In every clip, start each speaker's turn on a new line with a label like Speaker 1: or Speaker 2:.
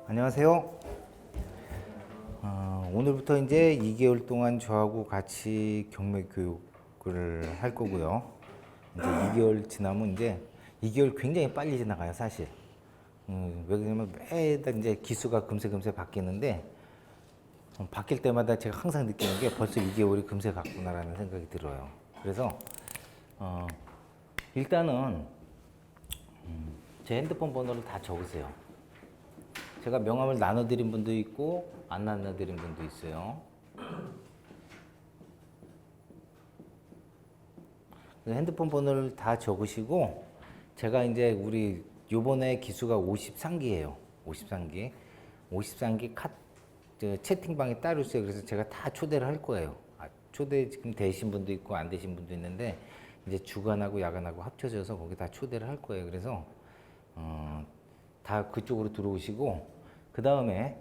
Speaker 1: 안녕하세요. 오늘부터 이제 2개월 동안 저하고 같이 경매 교육을 할 거고요. 이제 2개월 지나면 이제 2개월 굉장히 빨리 지나가요, 사실. 왜 그러냐면 매달 이제 기수가 금세 바뀌는데 바뀔 때마다 제가 항상 느끼는 게 벌써 2개월이 금세 갔구나라는 생각이 들어요. 그래서 일단은 제 핸드폰 번호를 다 적으세요. 제가 명함을 나눠드린 분도 있고 안 나눠드린 분도 있어요. 핸드폰 번호를 다 적으시고 제가 이제 우리 요번에 기수가 53기예요. 53기. 53기 채팅방이 따로 있어요. 그래서 제가 다 초대를 할 거예요. 초대 지금 되신 분도 있고 안 되신 분도 있는데 이제 주간하고 야간하고 합쳐져서 거기 다 초대를 할 거예요. 그래서 다 그쪽으로 들어오시고 그 다음에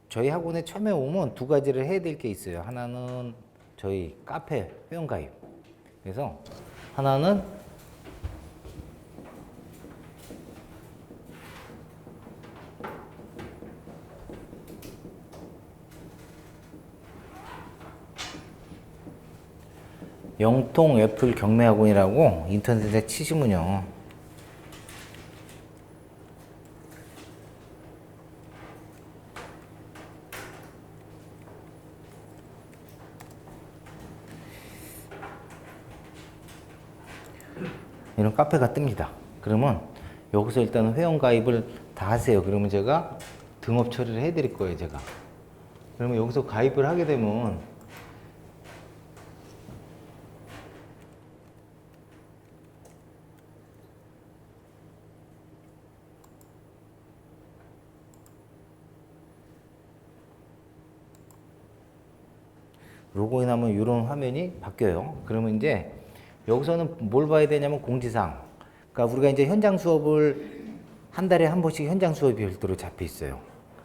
Speaker 1: 저희 학원에 처음에 오면 두 가지를 해야 될 게 있어요. 하나는 저희 카페 회원가입. 그래서 하나는 영통 애플 경매학원이라고 인터넷에 치시면요. 이런 카페가 뜹니다. 그러면 여기서 일단 회원 가입을 다 하세요. 그러면 제가 등업 처리를 해드릴 거예요, 제가. 그러면 여기서 가입을 하게 되면 로그인하면 이런 화면이 바뀌어요. 그러면 이제 여기서는 뭘 봐야 되냐면 공지사항. 그러니까 우리가 이제 현장 수업을 한 달에 한 번씩 현장 수업이 별도로 잡혀 있어요.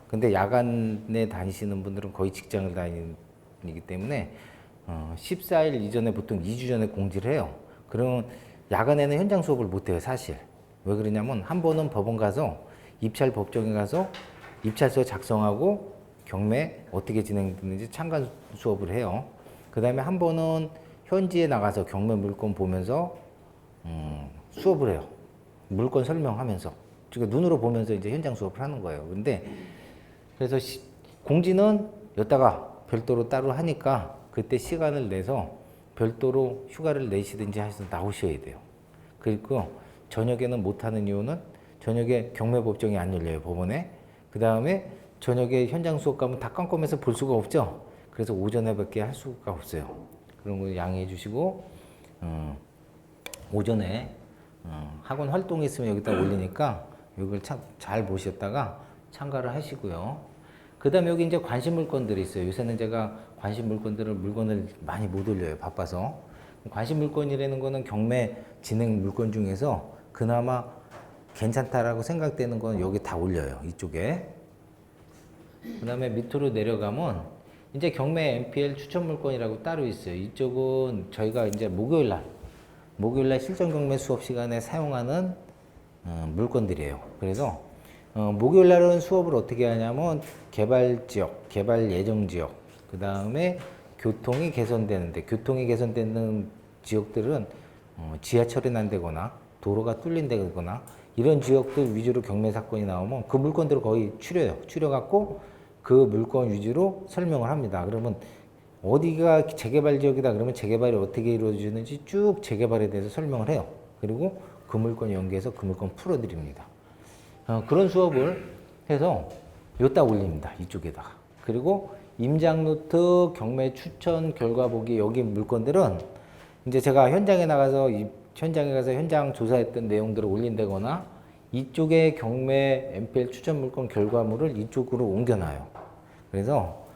Speaker 1: 근데 야간에 다니시는 분들은 거의 직장을 다니기 때문에 14일 이전에 보통 2주 전에 공지를 해요. 그러면 야간에는 현장 수업을 못 해요, 사실. 왜 그러냐면 한 번은 법원 가서 입찰 법정에 가서 입찰서 작성하고 경매 어떻게 진행되는지 참관 수업을 해요. 그 다음에 한 번은 현지에 나가서 경매 물건 보면서 수업을 해요. 물건 설명하면서. 그러니까 눈으로 보면서 이제 현장 수업을 하는 거예요. 근데 그래서 공지는 여기다가 별도로 따로 하니까 그때 시간을 내서 별도로 휴가를 내시든지 해서 나오셔야 돼요. 그리고 저녁에는 못하는 이유는 저녁에 경매법정이 안 열려요, 법원에. 그 다음에 저녁에 현장 수업 가면 다 깜깜해서 볼 수가 없죠. 그래서 오전에밖에 할 수가 없어요. 그런 거 양해해 주시고 오전에 학원 활동이 있으면 여기다 올리니까 이걸 잘 보셨다가 참가를 하시고요. 그 다음에 여기 이제 관심 물건들이 있어요. 요새는 제가 관심 물건을 많이 못 올려요. 바빠서. 관심 물건이라는 거는 경매 진행 물건 중에서 그나마 괜찮다라고 생각되는 건 여기 다 올려요. 이쪽에. 그 다음에 밑으로 내려가면 이제 경매 MPL 추천 물건이라고 따로 있어요. 이쪽은 저희가 이제 목요일날 실전 경매 수업 시간에 사용하는 물건들이에요. 그래서 목요일날은 수업을 어떻게 하냐면 개발 지역, 개발 예정 지역, 그 다음에 교통이 개선되는 지역들은 지하철이 난다거나 도로가 뚫린다거나 이런 지역들 위주로 경매 사건이 나오면 그 물건들을 거의 추려갖고 그 물건 위주로 설명을 합니다. 그러면 어디가 재개발 지역이다 그러면 재개발이 어떻게 이루어지는지 쭉 재개발에 대해서 설명을 해요. 그리고 그 물건 연계해서 그 물건 풀어드립니다. 그런 수업을 해서 여기다 올립니다. 이쪽에다가. 그리고 임장 노트, 경매 추천, 결과 보기 여기 물건들은 이제 제가 현장에 가서 현장 조사했던 내용들을 올린다거나 이쪽에 경매 MPL 추천 물건 결과물을 이쪽으로 옮겨놔요. 그래서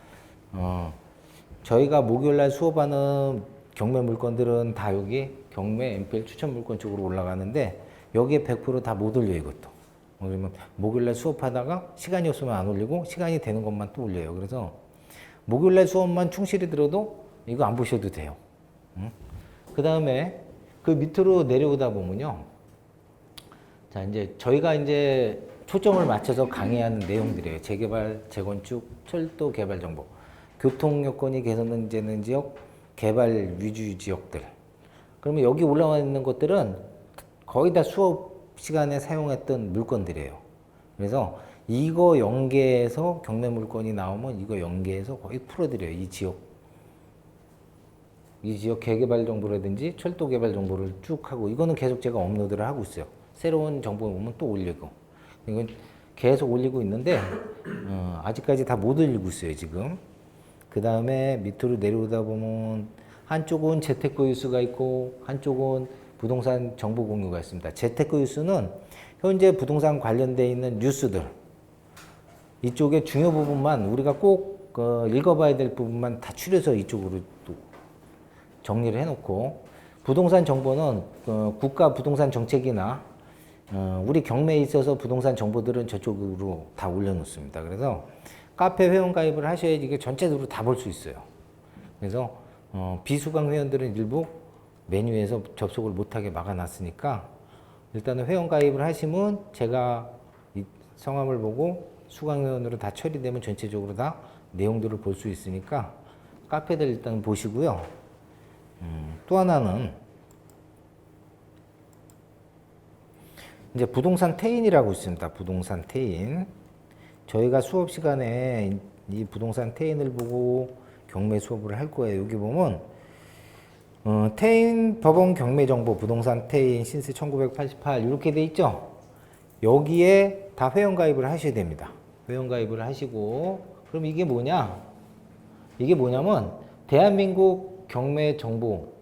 Speaker 1: 저희가 목요일날 수업하는 경매 물건들은 다 여기 경매 MPL 추천 물건 쪽으로 올라가는데 여기에 100% 다 못 올려요, 이것도. 그러면 목요일날 수업하다가 시간이 없으면 안 올리고 시간이 되는 것만 또 올려요. 그래서 목요일날 수업만 충실히 들어도 이거 안 보셔도 돼요. 그 다음에 그 밑으로 내려오다 보면요. 자, 이제 저희가 이제 초점을 맞춰서 강의하는 내용들이에요. 재개발, 재건축, 철도 개발 정보, 교통 여건이 개선되는 지역, 개발 위주 지역들. 그러면 여기 올라와 있는 것들은 거의 다 수업 시간에 사용했던 물건들이에요. 그래서 이거 연계해서 경매 물건이 나오면 이거 연계해서 거의 풀어드려요. 이 지역 개개발 정보라든지 철도 개발 정보를 쭉 하고, 이거는 계속 제가 업로드를 하고 있어요. 새로운 정보 오면 또 올리고, 이건 계속 올리고 있는데 아직까지 다 못 올리고 있어요 지금. 그 다음에 밑으로 내려오다 보면 한쪽은 재테크 뉴스가 있고 한쪽은 부동산 정보 공유가 있습니다. 재테크 뉴스는 현재 부동산 관련돼 있는 뉴스들, 이쪽에 중요 부분만 우리가 꼭 읽어봐야 될 부분만 다 추려서 이쪽으로 또 정리를 해놓고, 부동산 정보는 국가 부동산 정책이나 우리 경매에 있어서 부동산 정보들은 저쪽으로 다 올려놓습니다. 그래서 카페 회원 가입을 하셔야지 이게 전체적으로 다 볼 수 있어요. 그래서 비수강 회원들은 일부 메뉴에서 접속을 못하게 막아놨으니까, 일단은 회원 가입을 하시면 제가 이 성함을 보고 수강 회원으로 다 처리되면 전체적으로 다 내용들을 볼 수 있으니까 카페들 일단 보시고요. 또 하나는 이제 부동산 태인이라고 있습니다. 부동산 태인. 저희가 수업 시간에 이 부동산 태인을 보고 경매 수업을 할 거예요. 여기 보면 태인 법원 경매 정보 부동산 태인 신세 1988 이렇게 돼 있죠. 여기에 다 회원 가입을 하셔야 됩니다. 회원 가입을 하시고, 그럼 이게 뭐냐? 이게 뭐냐면 대한민국 경매 정보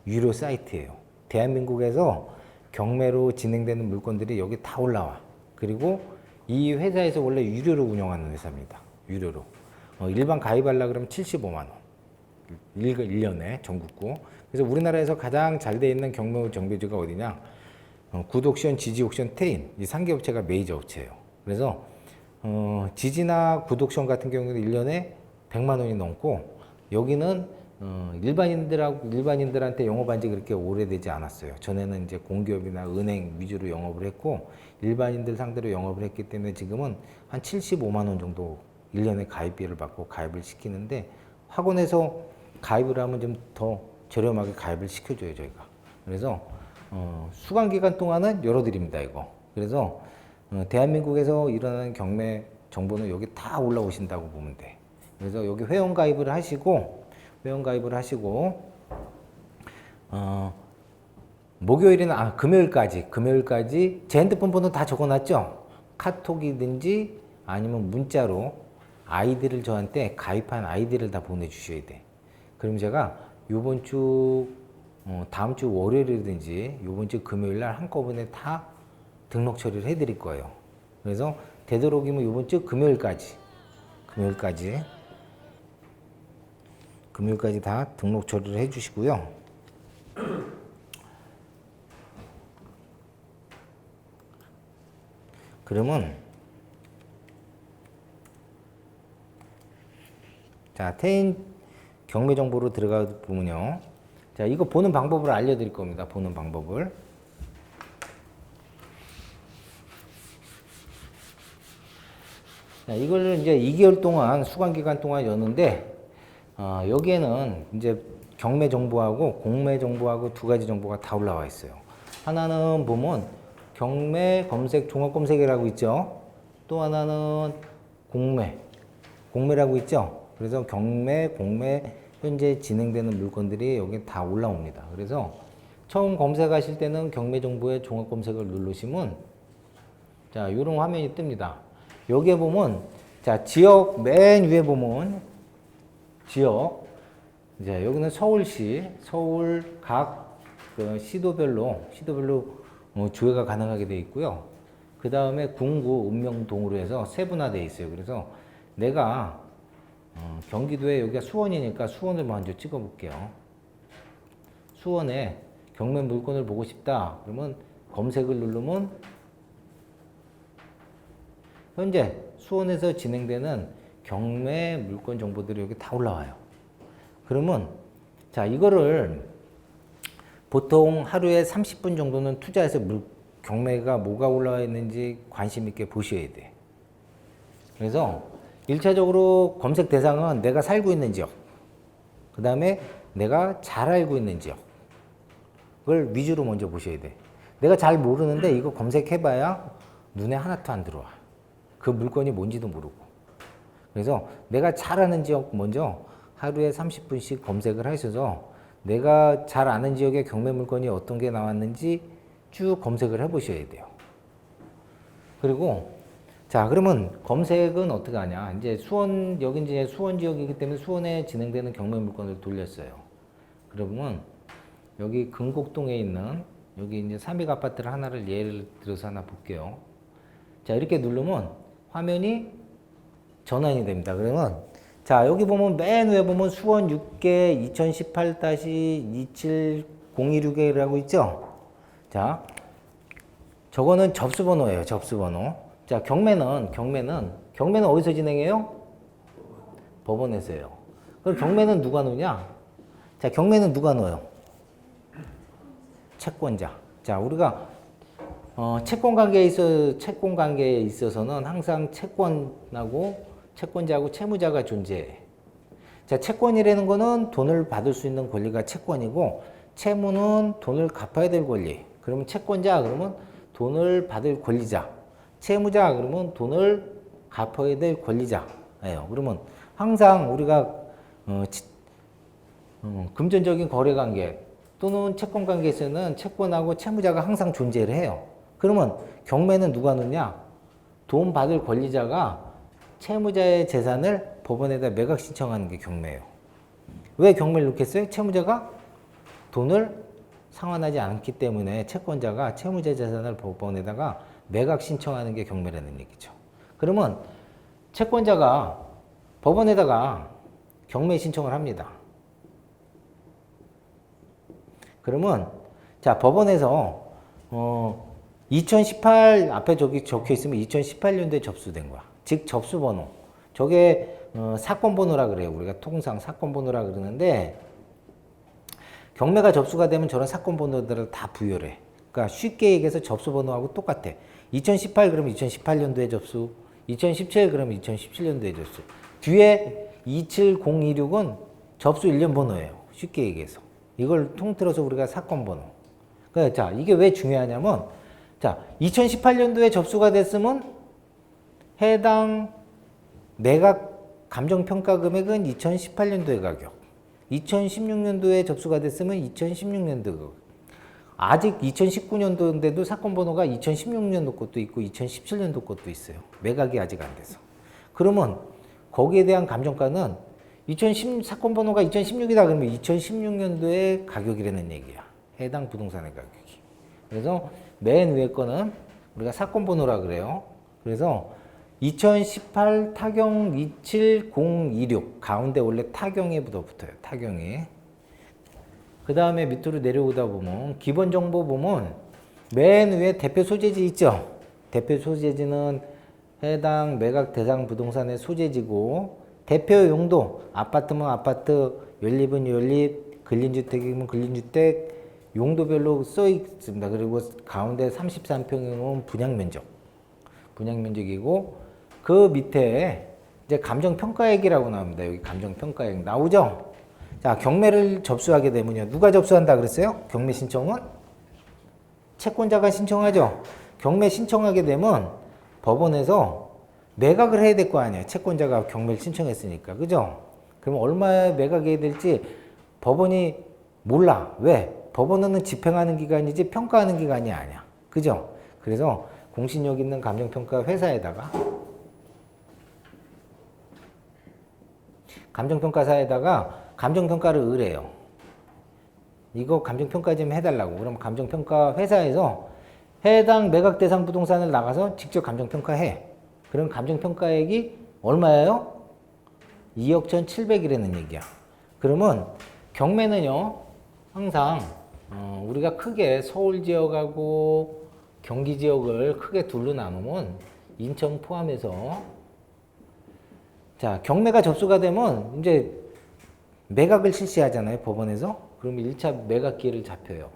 Speaker 1: 유료 사이트예요. 대한민국에서 경매로 진행되는 물건들이 여기 다 올라와. 그리고 이 회사에서 원래 유료로 운영하는 회사입니다. 유료로. 일반 가입하려고 그러면 75만 원. 1년에 전국구. 그래서 우리나라에서 가장 잘 돼 있는 경매 정보지가 어디냐? 구독션, 지지옥션, 태인. 이 3개 업체가 메이저 업체예요. 그래서 지지나 구독션 같은 경우는 1년에 100만 원이 넘고, 여기는 일반인들한테 영업한 지 그렇게 오래되지 않았어요. 전에는 이제 공기업이나 은행 위주로 영업을 했고, 일반인들 상대로 영업을 했기 때문에 지금은 한 75만 원 정도 1년에 가입비를 받고 가입을 시키는데, 학원에서 가입을 하면 좀 더 저렴하게 가입을 시켜줘요, 저희가. 그래서 수강 기간 동안은 열어드립니다, 이거. 그래서 대한민국에서 일어나는 경매 정보는 여기 다 올라오신다고 보면 돼. 그래서 여기 회원 가입을 하시고, 목요일이나 금요일까지 제 핸드폰 번호 다 적어놨죠? 카톡이든지 아니면 문자로 아이디를 저한테 가입한 아이디를 다 보내주셔야 돼. 그럼 제가 요번 주 다음 주 월요일이든지 요번 주 금요일 날 한꺼번에 다 등록 처리를 해드릴 거예요. 그래서 되도록이면 요번 주 금요일까지 다 등록 처리를 해주시고요. 그러면 자, 태인 경매 정보로 들어가 보면요. 자, 이거 보는 방법을 알려드릴 겁니다. 보는 방법을. 자, 이걸 이제 2개월 동안 수강 기간 동안 여는데, 여기에는 이제 경매 정보하고 공매 정보하고 두 가지 정보가 다 올라와 있어요. 하나는 보면 경매 검색 종합 검색이라고 있죠. 또 하나는 공매라고 있죠. 그래서 경매, 공매 현재 진행되는 물건들이 여기 다 올라옵니다. 그래서 처음 검색하실 때는 경매 정보의 종합 검색을 누르시면 자, 이런 화면이 뜹니다. 여기에 보면 자, 지역 맨 위에 보면 지역, 이제 여기는 서울시, 서울 각 그 시도별로 조회가 가능하게 되어 있고요. 그 다음에 군구, 읍명동으로 해서 세분화되어 있어요. 그래서 내가 경기도에 여기가 수원이니까 수원을 먼저 찍어 볼게요. 수원에 경매 물건을 보고 싶다. 그러면 검색을 누르면 현재 수원에서 진행되는 경매 물건 정보들이 여기 다 올라와요. 그러면 자, 이거를 보통 하루에 30분 정도는 투자해서 경매가 뭐가 올라와 있는지 관심 있게 보셔야 돼. 그래서 1차적으로 검색 대상은 내가 살고 있는 지역, 그 다음에 내가 잘 알고 있는 지역, 그걸 위주로 먼저 보셔야 돼. 내가 잘 모르는데 이거 검색해봐야 눈에 하나도 안 들어와. 그 물건이 뭔지도 모르고. 그래서 내가 잘 아는 지역 먼저 하루에 30분씩 검색을 하셔서 내가 잘 아는 지역의 경매 물건이 어떤 게 나왔는지 쭉 검색을 해보셔야 돼요. 그리고 자, 그러면 검색은 어떻게 하냐? 이제 수원, 여기 이제 수원 지역이기 때문에 수원에 진행되는 경매 물건을 돌렸어요. 그러면 여기 금곡동에 있는 여기 이제 삼익 아파트를 하나를 예를 들어서 하나 볼게요. 자, 이렇게 누르면 화면이 전환이 됩니다. 그러면 자, 여기 보면 맨 위에 보면 수원 6개 2018-27026이라고 있죠? 자, 저거는 접수번호예요. 접수번호. 자, 경매는 어디서 진행해요? 법원에서 해요. 그럼 경매는 누가 놓냐? 자, 경매는 누가 넣어요? 채권자. 자, 우리가 채권 관계에 있어서는 항상 채권자하고 채무자가 존재해. 자, 채권이라는 거는 돈을 받을 수 있는 권리가 채권이고, 채무는 돈을 갚아야 될 권리. 그러면 채권자 그러면 돈을 받을 권리자. 채무자 그러면 돈을 갚아야 될 권리자예요. 그러면 항상 우리가 금전적인 거래 관계 또는 채권 관계에서는 채권하고 채무자가 항상 존재를 해요. 그러면 경매는 누가 넣냐? 돈 받을 권리자가 채무자의 재산을 법원에다 매각 신청하는 게 경매예요. 왜 경매를 넣겠어요? 채무자가 돈을 상환하지 않기 때문에 채권자가 채무자 재산을 법원에다가 매각 신청하는 게 경매라는 얘기죠. 그러면 채권자가 법원에다가 경매 신청을 합니다. 그러면 자, 법원에서 2018 앞에 저기 적혀 있으면 2018년도에 접수된 거야. 즉 접수번호. 저게 사건 번호라 그래요. 우리가 통상 사건 번호라 그러는데 경매가 접수가 되면 저런 사건 번호들을 다 부여를 해. 그러니까 쉽게 얘기해서 접수 번호하고 똑같아. 2018 그러면 2018년도에 접수, 2017 그러면 2017년도에 접수. 뒤에 27026은 접수 1년 번호예요. 쉽게 얘기해서. 이걸 통틀어서 우리가 사건 번호. 그러니까 자, 이게 왜 중요하냐면 자, 2018년도에 접수가 됐으면 해당 매각 감정평가 금액은 2018년도의 가격. 2016년도에 접수가 됐으면 2016년도 가격. 아직 2019년도인데도 사건 번호가 2016년도 것도 있고 2017년도 것도 있어요. 매각이 아직 안 돼서. 그러면 거기에 대한 감정가는 사건 번호가 2016이다 그러면 2016년도의 가격이라는 얘기야. 해당 부동산의 가격이. 그래서 맨 위에 거는 우리가 사건 번호라 그래요. 그래서 2018 타경 27026 가운데 원래 타경이 붙어요. 타경이. 그 다음에 밑으로 내려오다 보면 기본 정보 보면 맨 위에 대표 소재지 있죠. 대표 소재지는 해당 매각 대상 부동산의 소재지고 대표 용도 아파트면 아파트, 연립은 연립, 근린주택이면 근린주택 용도별로 써 있습니다. 그리고 가운데 33평이면 분양면적이고 그 밑에 이제 감정평가액이라고 나옵니다. 여기 감정평가액 나오죠? 자, 경매를 접수하게 되면요. 누가 접수한다 그랬어요? 경매 신청은? 채권자가 신청하죠. 경매 신청하게 되면 법원에서 매각을 해야 될 거 아니에요. 채권자가 경매를 신청했으니까. 그죠? 그럼 얼마에 매각해야 될지 법원이 몰라. 왜? 법원은 집행하는 기관이지 평가하는 기관이 아니야. 그죠? 그래서 공신력 있는 감정평가 회사에다가 감정평가를 의뢰해요. 이거 감정평가 좀 해달라고. 그럼 감정평가 회사에서 해당 매각 대상 부동산을 나가서 직접 감정평가해. 그럼 감정평가액이 얼마예요? 2억 1,700이라는 얘기야. 그러면 경매는요, 항상 우리가 크게 서울 지역하고 경기 지역을 크게 둘로 나누면 인천 포함해서 자, 경매가 접수가 되면 이제 매각을 실시하잖아요, 법원에서. 그러면 1차 매각 기회를 잡혀요.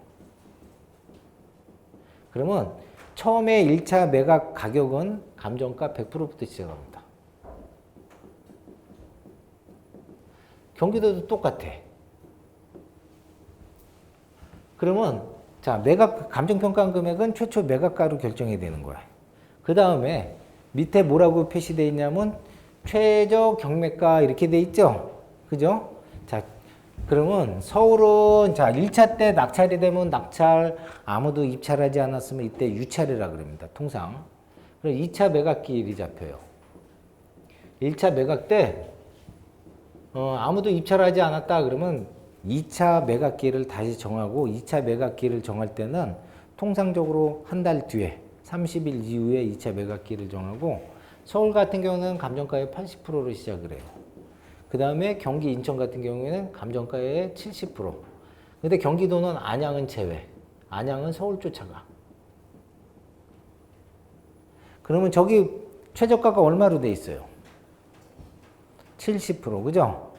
Speaker 1: 그러면 처음에 1차 매각 가격은 감정가 100%부터 시작합니다. 경기도도 똑같아. 그러면 자, 매각 감정평가 금액은 최초 매각가로 결정이 되는 거야. 그 다음에 밑에 뭐라고 표시되어 있냐면 최저 경매가 이렇게 돼 있죠. 그죠? 자, 그러면 서울은 자, 1차 때 낙찰이 되면 낙찰 아무도 입찰하지 않았으면 이때 유찰이라 그럽니다. 통상. 그럼 2차 매각기일이 잡혀요. 1차 매각 때 아무도 입찰하지 않았다 그러면 2차 매각기일을 다시 정하고 2차 매각기일을 정할 때는 통상적으로 한 달 뒤에 30일 이후에 2차 매각기일을 정하고 서울 같은 경우는 감정가의 80%로 시작을 해요. 그 다음에 경기 인천 같은 경우에는 감정가의 70%. 근데 경기도는 안양은 제외. 안양은 서울 쫓아가. 그러면 저기 최저가가 얼마로 돼 있어요? 70%. 그죠?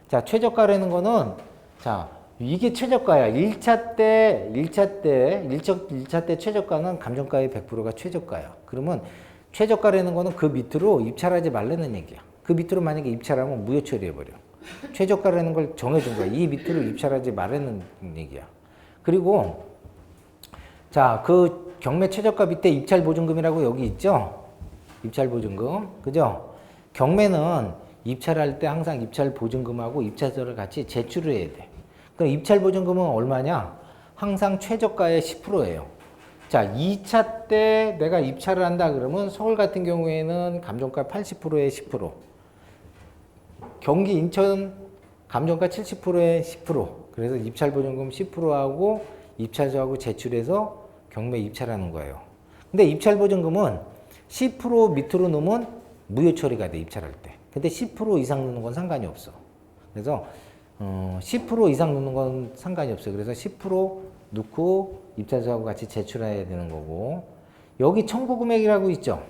Speaker 1: 자, 최저가라는 거는 자, 이게 최저가야. 1차 때 최저가는 감정가의 100%가 최저가야. 그러면 최저가라는 거는 그 밑으로 입찰하지 말라는 얘기야. 그 밑으로 만약에 입찰하면 무효 처리해버려. 최저가라는 걸 정해준 거야. 이 밑으로 입찰하지 말라는 얘기야. 그리고 자, 그 경매 최저가 밑에 입찰 보증금이라고 여기 있죠? 입찰 보증금. 그죠? 경매는 입찰할 때 항상 입찰 보증금하고 입찰서를 같이 제출을 해야 돼. 그럼 입찰 보증금은 얼마냐? 항상 최저가의 10%예요. 자, 2차 때 내가 입찰을 한다 그러면 서울 같은 경우에는 감정가 80%에 10%, 경기 인천 감정가 70%에 10%, 그래서 입찰 보증금 10%하고 입찰서하고 제출해서 경매 입찰하는 거예요. 근데 입찰 보증금은 10% 밑으로 넣으면 무효 처리가 돼, 입찰할 때. 근데 10% 이상 넣는 건 상관이 없어. 그래서 10% 이상 넣는 건 상관이 없어요. 그래서 10% 넣고 입찰서하고 같이 제출해야 되는 거고, 여기 청구 금액이라고 있죠.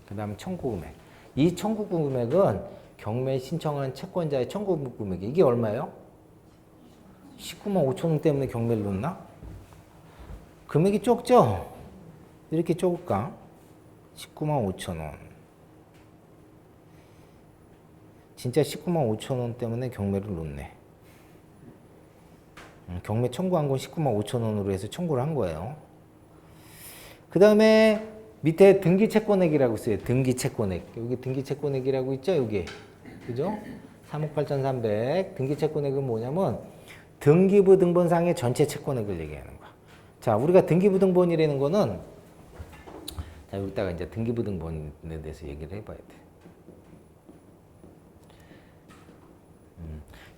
Speaker 1: 그 다음에 청구 금액. 이 청구 금액은 경매 신청한 채권자의 청구 금액이 이게 얼마예요? 19만 5천 원 때문에 경매를 넣나? 금액이 적죠? 이렇게 적을까? 19만 5천 원. 진짜 19만 5천 원 때문에 경매를 놓네. 경매 청구한 건 19만 5천 원으로 해서 청구를 한 거예요. 그 다음에 밑에 등기 채권액이라고 있어요. 등기 채권액. 여기 등기 채권액이라고 있죠? 여기. 그죠? 3억 8,300. 등기 채권액은 뭐냐면 등기부 등본상의 전체 채권액을 얘기하는 거야. 자, 우리가 등기부 등본이라는 거는 자, 여기다가 이제 등기부 등본에 대해서 얘기를 해봐야 돼.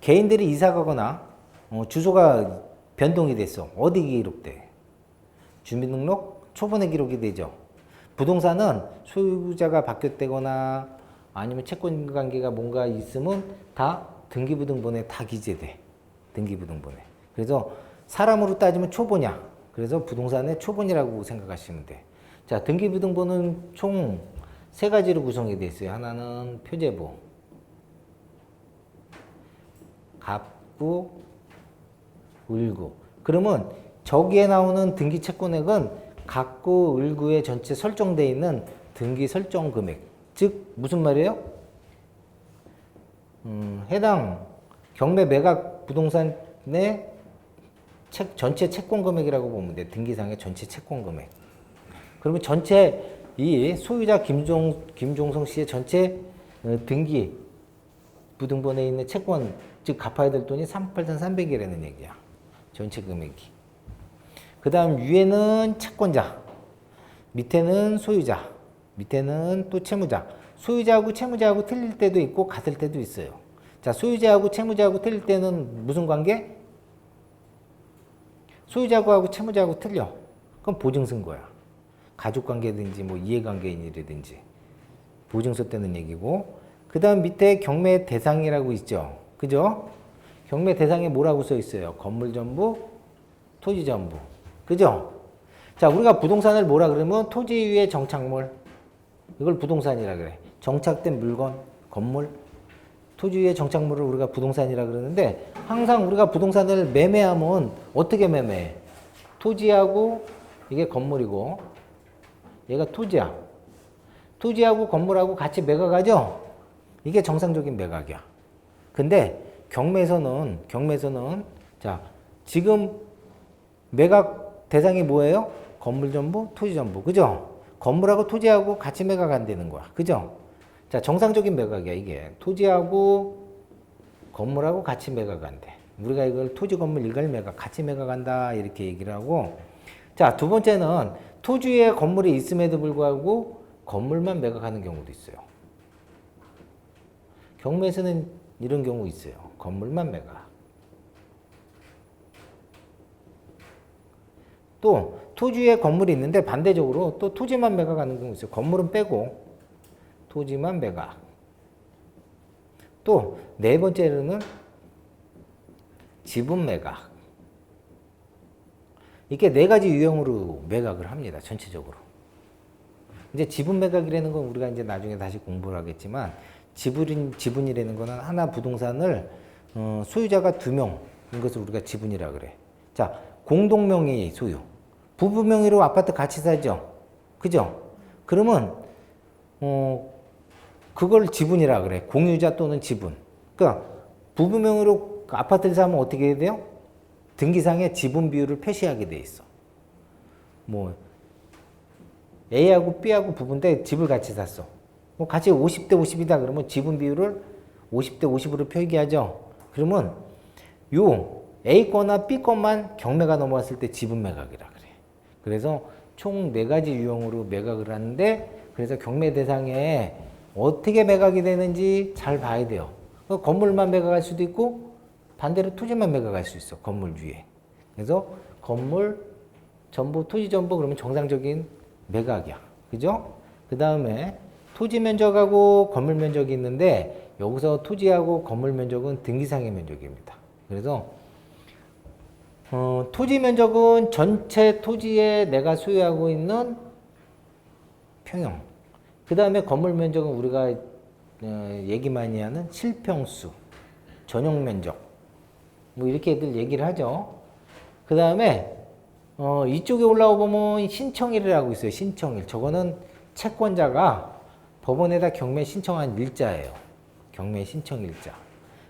Speaker 1: 개인들이 이사 가거나 주소가 변동이 됐어. 어디 기록돼? 주민등록 초본에 기록이 되죠. 부동산은 소유자가 바뀌었다거나 아니면 채권관계가 뭔가 있으면 다 등기부등본에 다 기재돼. 등기부등본에. 그래서 사람으로 따지면 초본이야. 그래서 부동산의 초본이라고 생각하시면 돼. 자, 등기부등본은 총 3가지로 구성이 돼 있어요. 하나는 표제부, 갑구, 을구. 그러면 저기에 나오는 등기 채권액은 갑구, 을구에 전체 설정되어 있는 등기 설정 금액. 즉 무슨 말이에요? 해당 경매 매각 부동산의 전체 채권 금액이라고 보면 돼. 등기상의 전체 채권 금액. 그러면 전체 이 소유자 김종성 씨의 전체 등기 부등본에 있는 채권, 즉 갚아야 될 돈이 38,300이라는 얘기야. 전체 금액이. 그 다음 위에는 채권자, 밑에는 소유자, 밑에는 또 채무자. 소유자하고 채무자하고 틀릴 때도 있고 같을 때도 있어요. 자, 소유자하고 채무자하고 틀릴 때는 무슨 관계? 소유자하고 채무자하고 틀려. 그럼 보증서인 가족관계든지 뭐 이해관계인이라든지 보증서 때는 얘기고, 그 다음 밑에 경매 대상이라고 있죠. 그죠? 경매 대상에 뭐라고 써 있어요? 건물 전부, 토지 전부. 그죠? 자, 우리가 부동산을 뭐라 그러면 토지 위에 정착물, 이걸 부동산이라 그래. 정착된 물건, 건물, 토지 위에 정착물을 우리가 부동산이라 그러는데, 항상 우리가 부동산을 매매하면 어떻게 매매해? 토지하고 이게 건물이고 얘가 토지야. 토지하고 건물하고 같이 매각하죠? 이게 정상적인 매각이야. 근데 경매에서는 자, 지금 매각 대상이 뭐예요? 건물 전부, 토지 전부. 그죠? 건물하고 토지하고 같이 매각한다는 거야. 그죠? 자, 정상적인 매각이야, 이게. 토지하고 건물하고 같이 매각한대. 우리가 이걸 토지, 건물, 일괄 매각, 같이 매각한다, 이렇게 얘기를 하고. 자, 두 번째는 토지에 건물이 있음에도 불구하고 건물만 매각하는 경우도 있어요. 경매에서는 이런 경우 있어요. 건물만 매각. 또 토지에 건물이 있는데 반대적으로 또 토지만 매각하는 경우 있어요. 건물은 빼고 토지만 매각. 또 네 번째로는 지분 매각. 이게 네 가지 유형으로 매각을 합니다. 전체적으로. 이제 지분 매각이라는 건 우리가 이제 나중에 다시 공부를 하겠지만 지분이라는 거는 하나 부동산을 소유자가 2명인 것을 우리가 지분이라 그래. 자, 공동명의 소유. 부부 명의로 아파트 같이 살죠. 그죠? 그러면 그걸 지분이라 그래. 공유자 또는 지분. 그러니까 부부 명의로 아파트를 사면 어떻게 해야 돼요? 등기상에 지분 비율을 표시하게 돼 있어. 뭐 A하고 B하고 부부인데 집을 같이 샀어. 뭐 같이 50대 50이다 그러면 지분 비율을 50대 50으로 표기하죠. 그러면 요 A 거나 B 거만 경매가 넘어왔을 때 지분 매각이라 그래. 그래서 총 4가지 유형으로 매각을 하는데, 그래서 경매 대상에 어떻게 매각이 되는지 잘 봐야 돼요. 건물만 매각할 수도 있고 반대로 토지만 매각할 수 있어. 건물 위에. 그래서 건물 전부, 토지 전부 그러면 정상적인 매각이야. 그죠? 그 다음에 토지 면적하고 건물 면적이 있는데, 여기서 토지하고 건물 면적은 등기상의 면적입니다. 그래서 토지 면적은 전체 토지에 내가 소유하고 있는 평형. 그 다음에 건물 면적은 우리가 얘기 많이 하는 실평수, 전용 면적. 뭐 이렇게들 얘기를 하죠. 그 다음에 이쪽에 올라오 보면 신청일을 하고 있어요. 신청일. 저거는 채권자가 법원에다 경매 신청한 일자예요. 경매 신청일자.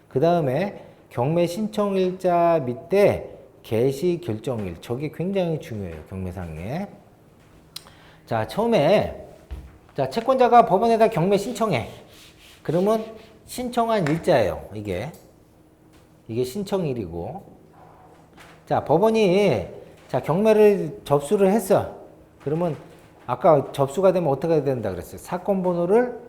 Speaker 1: 그 다음에 경매 신청일자 밑에 개시 결정일. 저게 굉장히 중요해요. 경매상에. 자, 처음에 자, 채권자가 법원에다 경매 신청해. 그러면 신청한 일자예요. 이게 신청일이고. 자, 법원이 자, 경매를 접수를 했어. 그러면 아까 접수가 되면 어떻게 해야 된다 그랬어요? 사건 번호를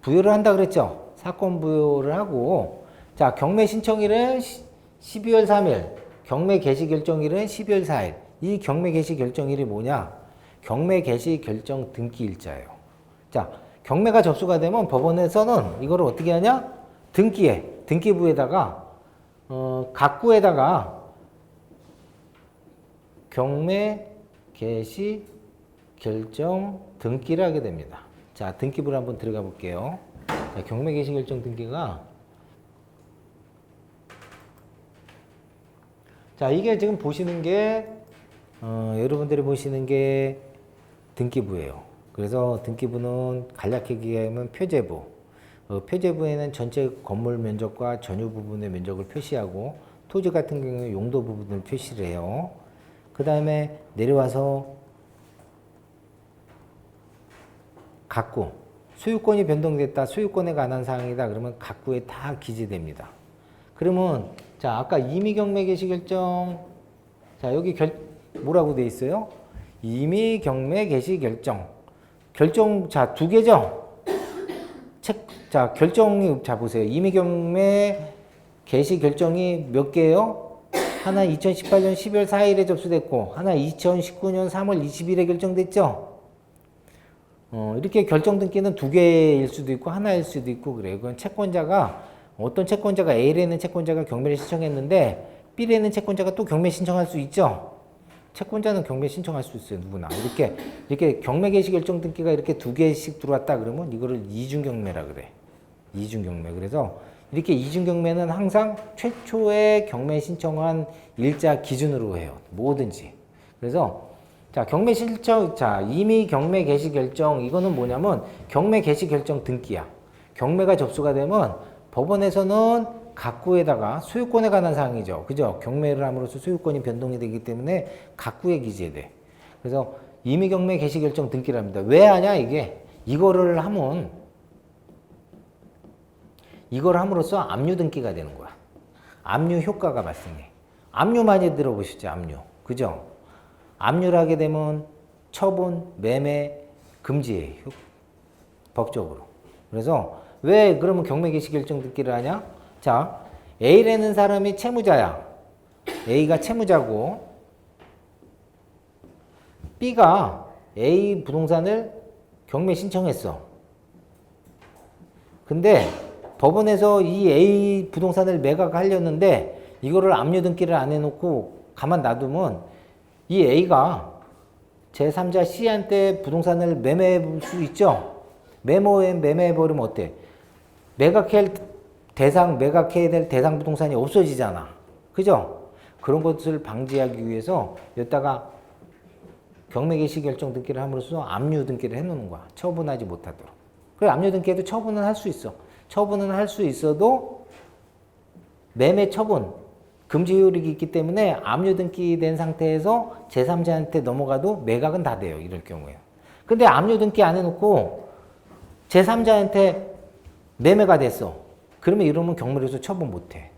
Speaker 1: 부여를 한다 그랬죠? 사건 부여를 하고, 자, 경매 신청일은 12월 3일, 경매 개시 결정일은 12월 4일. 이 경매 개시 결정일이 뭐냐? 경매 개시 결정 등기 일자예요. 자, 경매가 접수가 되면 법원에서는 이거를 어떻게 하냐? 등기부에다가 각구에다가 경매 개시 결정 등기를 하게 됩니다. 자, 등기부를 한번 들어가 볼게요. 자, 경매 개시 결정 등기가, 자, 이게 지금 보시는 게 여러분들이 보시는 게 등기부예요. 그래서 등기부는 간략하게 얘기하면 표제부. 표제부에는 전체 건물 면적과 전유 부분의 면적을 표시하고, 토지 같은 경우에 용도 부분을 표시를 해요. 그 다음에 내려와서 각구. 소유권이 변동됐다. 소유권에 관한 사항이다. 그러면 각구에 다 기재됩니다. 그러면 자, 아까 임의 경매 개시 결정. 자, 여기 뭐라고 돼 있어요? 임의 경매 개시 결정. 자, 2개죠? 자, 결정이, 자, 보세요. 임의 경매 개시 결정이 몇 개예요? 하나 2018년 12월 4일에 접수됐고, 하나 2019년 3월 20일에 결정됐죠? 이렇게 결정 등기는 2개일 수도 있고, 하나일 수도 있고, 그래요. 그건 채권자가, 어떤 채권자가 A라는 채권자가 경매를 신청했는데, B라는 채권자가 또 경매 신청할 수 있죠? 채권자는 경매 신청할 수 있어요. 누구나. 이렇게 경매 개시 결정 등기가 이렇게 2개씩 들어왔다 그러면 이거를 이중 경매라 그래. 이중 경매. 그래서 이렇게 이중 경매는 항상 최초에 경매 신청한 일자 기준으로 해요. 뭐든지. 그래서 자, 경매 실적, 자, 이미 경매 개시 결정, 이거는 뭐냐면 경매 개시 결정 등기야. 경매가 접수가 되면 법원에서는 각구에다가 소유권에 관한 사항이죠. 그죠? 경매를 함으로써 소유권이 변동이 되기 때문에 각구에 기재돼. 그래서 이미 경매 개시 결정 등기랍니다. 왜 하냐, 이게? 이거를 함으로써 압류 등기가 되는 거야. 압류 효과가 발생해. 압류 많이 들어보시죠, 압류. 그죠? 압류를 하게 되면 처분, 매매, 금지해. 법적으로. 그래서 왜 그러면 경매 개시 결정 등기를 하냐? 자, A라는 사람이 채무자야. A가 채무자고 B가 A 부동산을 경매 신청했어. 근데 법원에서 이 A 부동산을 매각하려는데 이거를 압류 등기를 안 해놓고 가만 놔두면 이 A가 제3자 C한테 부동산을 매매해 볼 수 있죠. 매매해 버리면 어때? 매각해야 될 대상 부동산이 없어지잖아. 그죠? 그런 것을 방지하기 위해서 여기다가 경매 개시 결정 등기를 함으로써 압류 등기를 해놓는 거야. 처분하지 못하도록. 그래, 압류 등기에도 처분은 할 수 있어. 처분은 할 수 있어도 매매 처분 금지 효력이 있기 때문에 압류 등기된 상태에서 제3자한테 넘어가도 매각은 다 돼요. 이럴 경우에. 근데 압류 등기 안 해놓고 제3자한테 매매가 됐어. 그러면 이러면 경매로서 처분 못해.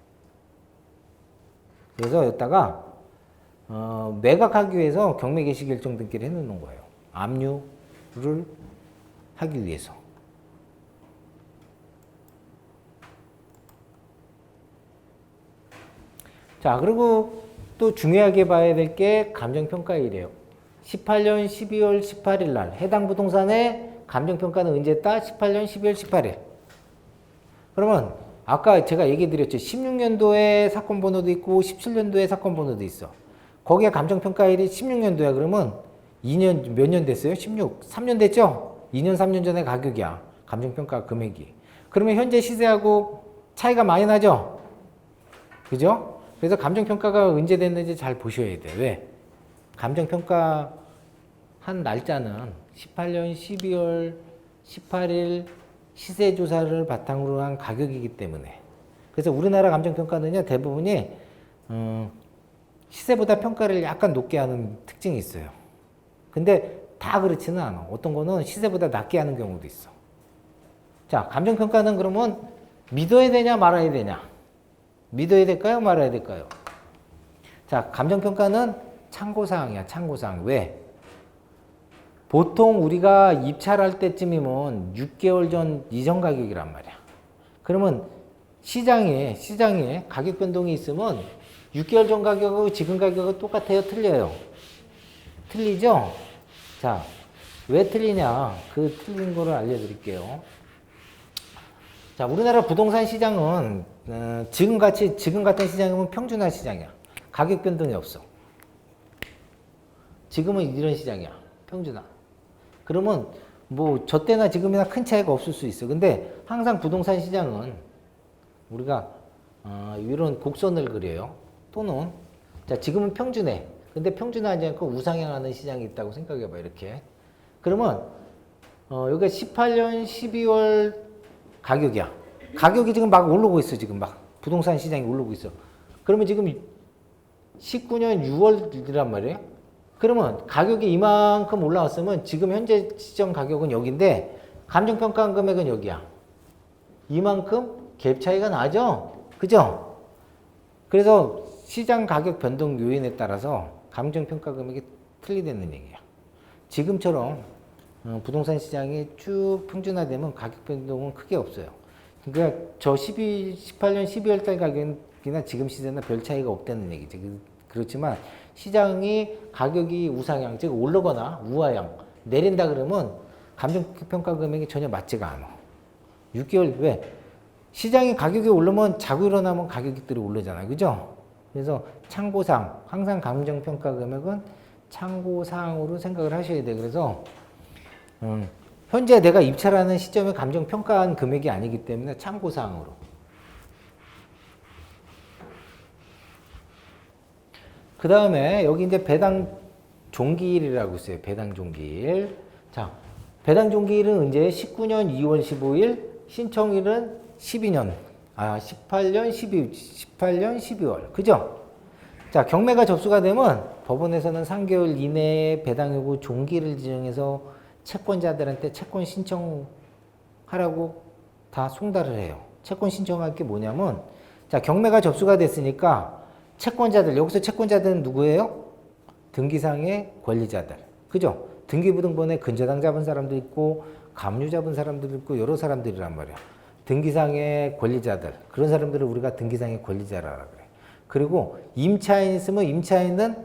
Speaker 1: 그래서 여기다가 매각하기 위해서 경매 개시 결정 등기를 해놓는 거예요. 압류를 하기 위해서. 자, 그리고 또 중요하게 봐야 될 게 감정평가일이에요. 18년 12월 18일 날 해당 부동산의 감정평가는 언제 했다? 18년 12월 18일. 그러면 아까 제가 얘기 드렸죠. 16년도에 사건 번호도 있고 17년도에 사건 번호도 있어. 거기에 감정평가일이 16년도야. 그러면 2년 몇 년 됐어요? 3년 됐죠? 2년 3년 전의 가격이야. 감정평가 금액이. 그러면 현재 시세하고 차이가 많이 나죠? 그죠? 그래서 감정평가가 언제 됐는지 잘 보셔야 돼. 왜? 감정평가 한 날짜는 18년 12월 18일 시세조사를 바탕으로 한 가격이기 때문에. 그래서 우리나라 감정평가는요, 대부분이 시세보다 평가를 약간 높게 하는 특징이 있어요. 근데 다 그렇지는 않아. 어떤 거는 시세보다 낮게 하는 경우도 있어. 자, 감정평가는 그러면 믿어야 되냐 말아야 되냐? 믿어야 될까요? 말아야 될까요? 자, 감정평가는 참고사항이야. 참고사항. 왜? 보통 우리가 입찰할 때쯤이면 6개월 전 이전 가격이란 말이야. 그러면 시장에 가격 변동이 있으면 6개월 전 가격하고 지금 가격은 똑같아요? 틀려요? 틀리죠? 자, 왜 틀리냐? 그 틀린 거를 알려드릴게요. 자, 우리나라 부동산 시장은 지금 같은 시장이면 평준화 시장이야. 가격 변동이 없어. 지금은 이런 시장이야. 평준화. 그러면 뭐 저 때나 지금이나 큰 차이가 없을 수 있어. 근데 항상 부동산 시장은 우리가 이런 곡선을 그려요. 또는 자, 지금은 평준해. 근데 평준화하지 않고 우상향하는 시장이 있다고 생각해봐. 이렇게. 그러면 여기가 18년 12월 가격이야. 가격이 지금 막 오르고 있어. 지금 막 부동산 시장이 오르고 있어. 그러면 지금 19년 6월이란 말이에요. 그러면 가격이 이만큼 올라왔으면 지금 현재 시점 가격은 여기인데 감정평가한 금액은 여기야. 이만큼 갭 차이가 나죠? 그죠? 그래서 시장 가격 변동 요인에 따라서 감정평가 금액이 틀리다는 얘기야. 지금처럼 부동산 시장이 쭉 평준화되면 가격 변동은 크게 없어요. 그러니까 저 18년 12월 달 가격이나 지금 시세나 별 차이가 없다는 얘기지. 그렇지만 시장이 가격이 우상향, 즉 오르거나 우하향, 내린다 그러면 감정평가 금액이 전혀 맞지가 않아. 6개월 왜? 시장이 가격이 오르면 자고 일어나면 가격들이 오르잖아요. 그죠? 그래서 참고사항, 항상 감정평가 금액은 참고사항으로 생각을 하셔야 돼. 그래서 현재 내가 입찰하는 시점에 감정평가한 금액이 아니기 때문에 참고사항으로. 그 다음에 여기 이제 배당 종기일이라고 있어요. 배당 종기일. 자, 배당 종기일은 언제? 19년 2월 15일, 신청일은 18년 12월. 그죠? 자, 경매가 접수가 되면 법원에서는 3개월 이내에 배당 요구 종기를 지정해서 채권자들한테 채권 신청하라고 다 송달을 해요. 채권 신청할 게 뭐냐면, 자, 경매가 접수가 됐으니까 채권자들, 여기서 채권자들은 누구예요? 등기상의 권리자들. 그죠? 등기부등본에 근저당 잡은 사람도 있고, 감유 잡은 사람도 있고, 여러 사람들이란 말이야. 등기상의 권리자들. 그런 사람들을 우리가 등기상의 권리자라 그래. 그리고 임차인 있으면 임차인은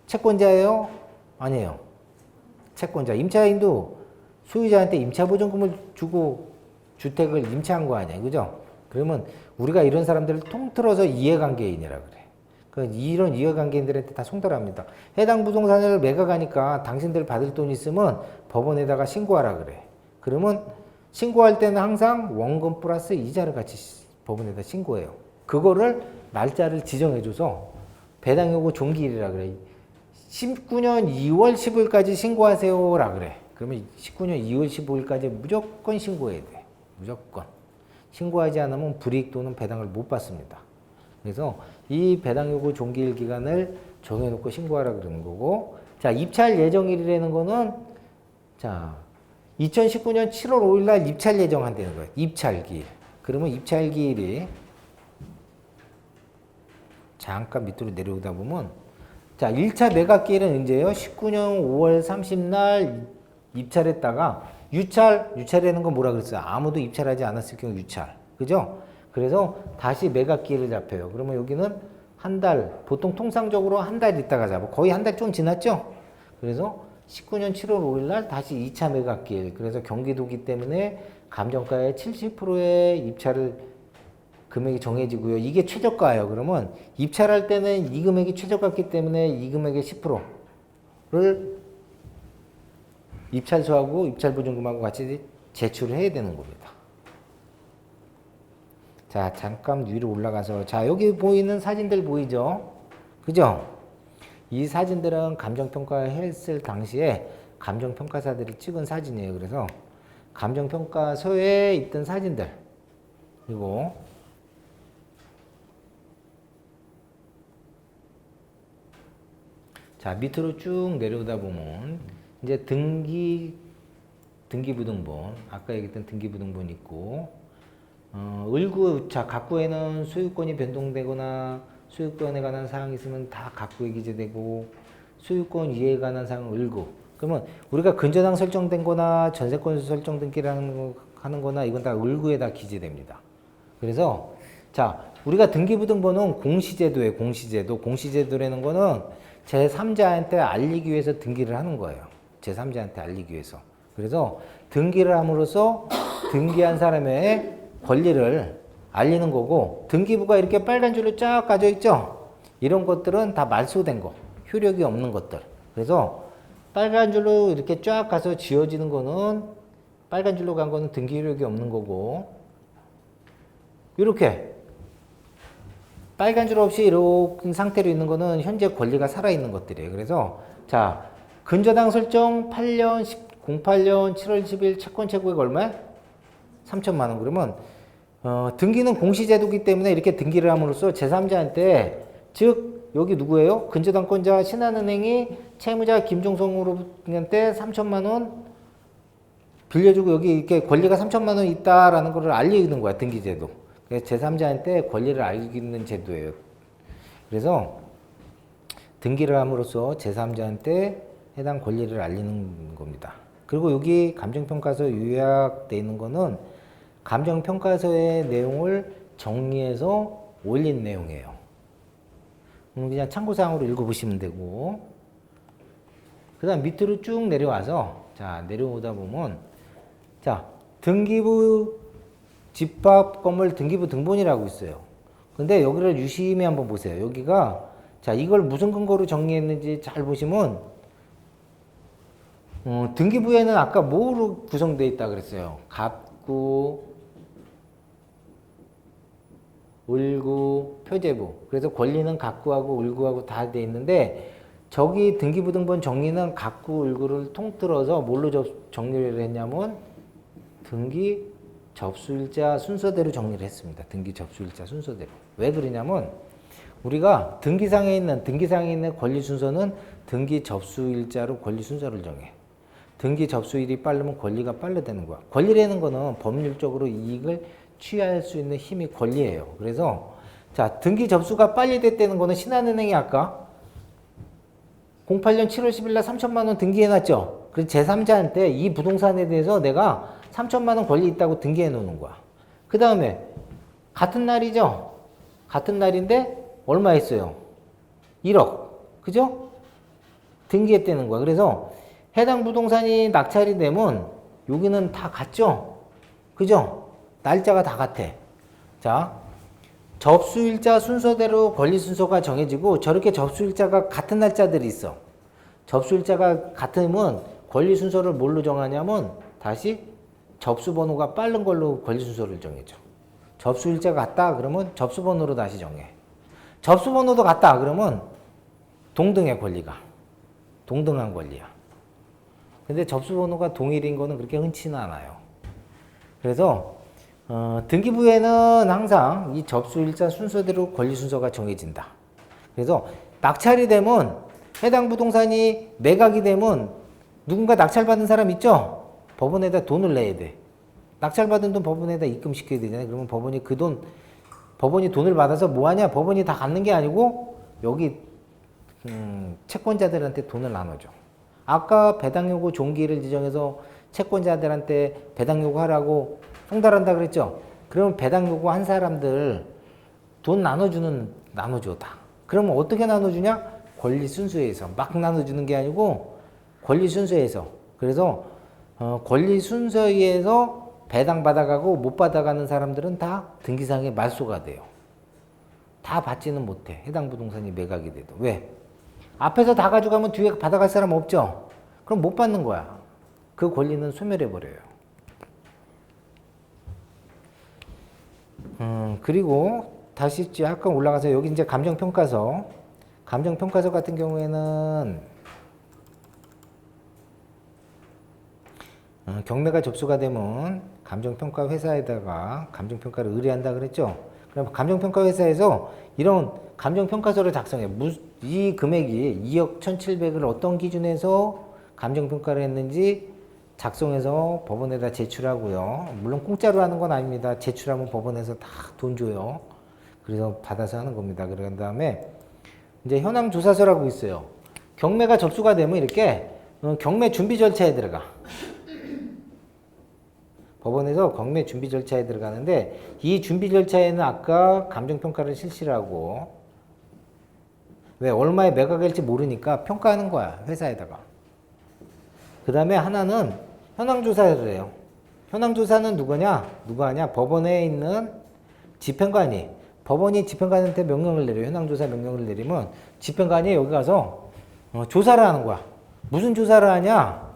Speaker 1: 채권자예요? 아니에요. 채권자. 임차인도 소유자한테 임차보증금을 주고 주택을 임차한 거 아니에요. 그죠? 그러면 우리가 이런 사람들을 통틀어서 이해관계인이라 그래. 이런 이해관계인들한테 다 송달합니다. 해당 부동산을 매각하니까 당신들 받을 돈 있으면 법원에다가 신고하라 그래. 그러면 신고할 때는 항상 원금 플러스 이자를 같이 법원에다 신고해요. 그거를 날짜를 지정해줘서 배당 요구 종기일이라 그래. 19년 2월 15일까지 신고하세요라 그래. 그러면 19년 2월 15일까지 무조건 신고해야 돼. 무조건. 신고하지 않으면 불이익 또는 배당을 못 받습니다. 그래서 이 배당 요구 종기일 기간을 정해놓고 신고하라 그러는 거고, 자, 입찰 예정일이라는 거는, 자, 2019년 7월 5일 날 입찰 예정한다는 거예요. 입찰 기일. 그러면 입찰 기일이 잠깐 밑으로 내려오다 보면, 자, 1차 매각 기일은 언제예요? 19년 5월 30날 입찰했다가 유찰이라는 건 뭐라 그랬어요? 아무도 입찰하지 않았을 경우 유찰. 그죠? 그래서 다시 매각 기일을 잡혀요. 그러면 여기는 한 달, 보통 통상적으로 한 달 있다가 잡아. 거의 한 달 좀 지났죠? 그래서 19년 7월 5일 날 다시 2차 매각 기일. 그래서 경기도기 때문에 감정가의 70%의 입찰을 금액이 정해지고요. 이게 최저가예요. 그러면 입찰할 때는 이 금액이 최저가기 때문에 이 금액의 10%를 입찰서하고 입찰보증금하고 같이 제출을 해야 되는 겁니다. 자, 잠깐 위로 올라가서, 자, 여기 보이는 사진들 보이죠? 그죠? 이 사진들은 감정평가했을 당시에 감정평가사들이 찍은 사진이에요. 그래서 감정평가서에 있던 사진들, 그리고 자, 밑으로 쭉 내려오다 보면 이제 등기부등본, 아까 얘기했던 등기부등본 있고, 을구, 자, 갑구에는 소유권이 변동되거나 소유권에 관한 사항이 있으면 다 갑구에 기재되고, 소유권 이해에 관한 사항은 을구. 그러면 우리가 근저당 설정된 거나 전세권 설정 등기라는 거 하는 거나 이건 다 을구에 다 기재됩니다. 그래서 자, 우리가 등기부등본은 공시제도예요. 공시제도. 공시제도라는 거는 제3자한테 알리기 위해서 등기를 하는 거예요. 제3자한테 알리기 위해서. 그래서 등기를 함으로써 등기한 사람의 권리를 알리는 거고, 등기부가 이렇게 빨간 줄로 쫙 가져 있죠? 이런 것들은 다 말소된 거, 효력이 없는 것들. 그래서 빨간 줄로 이렇게 쫙 가서 지어지는 거는, 빨간 줄로 간 거는 등기 효력이 없는 거고, 이렇게 빨간 줄 없이 이런 상태로 있는 거는 현재 권리가 살아있는 것들이에요. 그래서 자, 근저당 설정 08년 7월 10일 채권 최고액 얼마야? 3천만 원. 그러면 등기는 공시제도이기 때문에 이렇게 등기를 함으로써 제3자한테, 즉 여기 누구예요? 근저당권자 신한은행이 채무자 김종성으로한테 3천만 원 빌려주고 여기 이렇게 권리가 3천만 원 있다라는 거를 알리는 거야, 등기제도. 제3자한테 권리를 알리는 제도예요. 그래서 등기를 함으로써 제3자한테 해당 권리를 알리는 겁니다. 그리고 여기 감정평가서 요약되어 있는 거는 감정평가서의 내용을 정리해서 올린 내용이에요. 그냥 참고사항으로 읽어보시면 되고, 그 다음 밑으로 쭉 내려와서, 자, 내려오다 보면, 자, 등기부 집합 건물 등기부 등본이라고 있어요. 근데 여기를 유심히 한번 보세요. 여기가, 자, 이걸 무슨 근거로 정리했는지 잘 보시면, 등기부에는 아까 뭐로 구성되어 있다 그랬어요? 갑구, 을구, 표제부. 그래서 권리는 갑구하고 을구하고 다 돼 있는데, 저기 등기부등본 정리는 각구 일구를 통틀어서 뭘로 정리를 했냐면 등기 접수일자 순서대로 정리를 했습니다. 등기 접수일자 순서대로. 왜 그러냐면 우리가 등기상에 있는 권리 순서는 등기 접수일자로 권리 순서를 정해. 등기 접수일이 빠르면 권리가 빨라되는 거야. 권리라는 거는 법률적으로 이익을 취할 수 있는 힘이 권리예요. 그래서 자, 등기 접수가 빨리 됐다는 거는 신한은행이 아까 08년 7월 10일 날 3천만 원 등기해놨죠. 그래서 제3자한테 이 부동산에 대해서 내가 3천만 원 권리 있다고 등기해 놓는 거야. 그 다음에 같은 날이죠. 같은 날인데 얼마 했어요? 1억. 그죠? 등기했다는 거야. 그래서 해당 부동산이 낙찰이 되면 여기는 다 같죠? 그죠? 날짜가 다 같아. 자, 접수일자 순서대로 권리 순서가 정해지고 저렇게 접수일자가 같은 날짜들이 있어. 접수일자가 같으면 권리 순서를 뭘로 정하냐면 다시 접수번호가 빠른 걸로 권리 순서를 정해줘. 접수일자가 같다 그러면 접수번호로 다시 정해. 접수번호도 같다 그러면 동등해 권리가. 동등한 권리야. 근데 접수번호가 동일인 거는 그렇게 흔치는 않아요. 그래서 등기부에는 항상 이 접수일자 순서대로 권리 순서가 정해진다. 그래서 낙찰이 되면 해당 부동산이 매각이 되면 누군가 낙찰받은 사람 있죠? 법원에다 돈을 내야 돼. 낙찰받은 돈 법원에다 입금시켜야 되잖아요. 그러면 법원이 법원이 돈을 받아서 뭐하냐? 법원이 다 갖는 게 아니고 여기 채권자들한테 돈을 나눠줘. 아까 배당 요구 종기를 지정해서 채권자들한테 배당 요구하라고 송달한다 그랬죠? 그러면 배당 요구한 사람들 돈 나눠줘 다. 그러면 어떻게 나눠주냐? 권리 순서에서 막 나눠주는 게 아니고 권리 순서에서. 그래서 권리 순서에서 배당 받아가고 못 받아가는 사람들은 다 등기상의 말소가 돼요. 다 받지는 못해. 해당 부동산이 매각이 돼도. 왜? 앞에서 다 가져가면 뒤에 받아갈 사람 없죠? 그럼 못 받는 거야. 그 권리는 소멸해버려요. 그리고 다시 약간 올라가서 여기 이제 감정평가서. 감정평가서 같은 경우에는 경매가 접수가 되면 감정평가 회사에다가 감정평가를 의뢰한다 그랬죠. 그럼 감정평가 회사에서 이런 감정평가서를 작성해. 이 금액이 2억 1,700을 어떤 기준에서 감정평가를 했는지 작성해서 법원에다 제출하고요. 물론 공짜로 하는 건 아닙니다. 제출하면 법원에서 다 돈 줘요. 그래서 받아서 하는 겁니다. 그런 다음에 이제 현황조사서라고 있어요. 경매가 접수가 되면 이렇게 경매 준비 절차에 들어가. 법원에서 경매 준비 절차에 들어가는데 이 준비 절차에는 아까 감정평가를 실시를 하고 왜 얼마에 매각할지 모르니까 평가하는 거야. 회사에다가. 그 다음에 하나는 현황조사를 해요. 현황조사는 누가 하냐? 법원에 있는 집행관이. 법원이 집행관한테 명령을 내려요. 현황조사 명령을 내리면 집행관이 여기 가서 조사를 하는 거야. 무슨 조사를 하냐?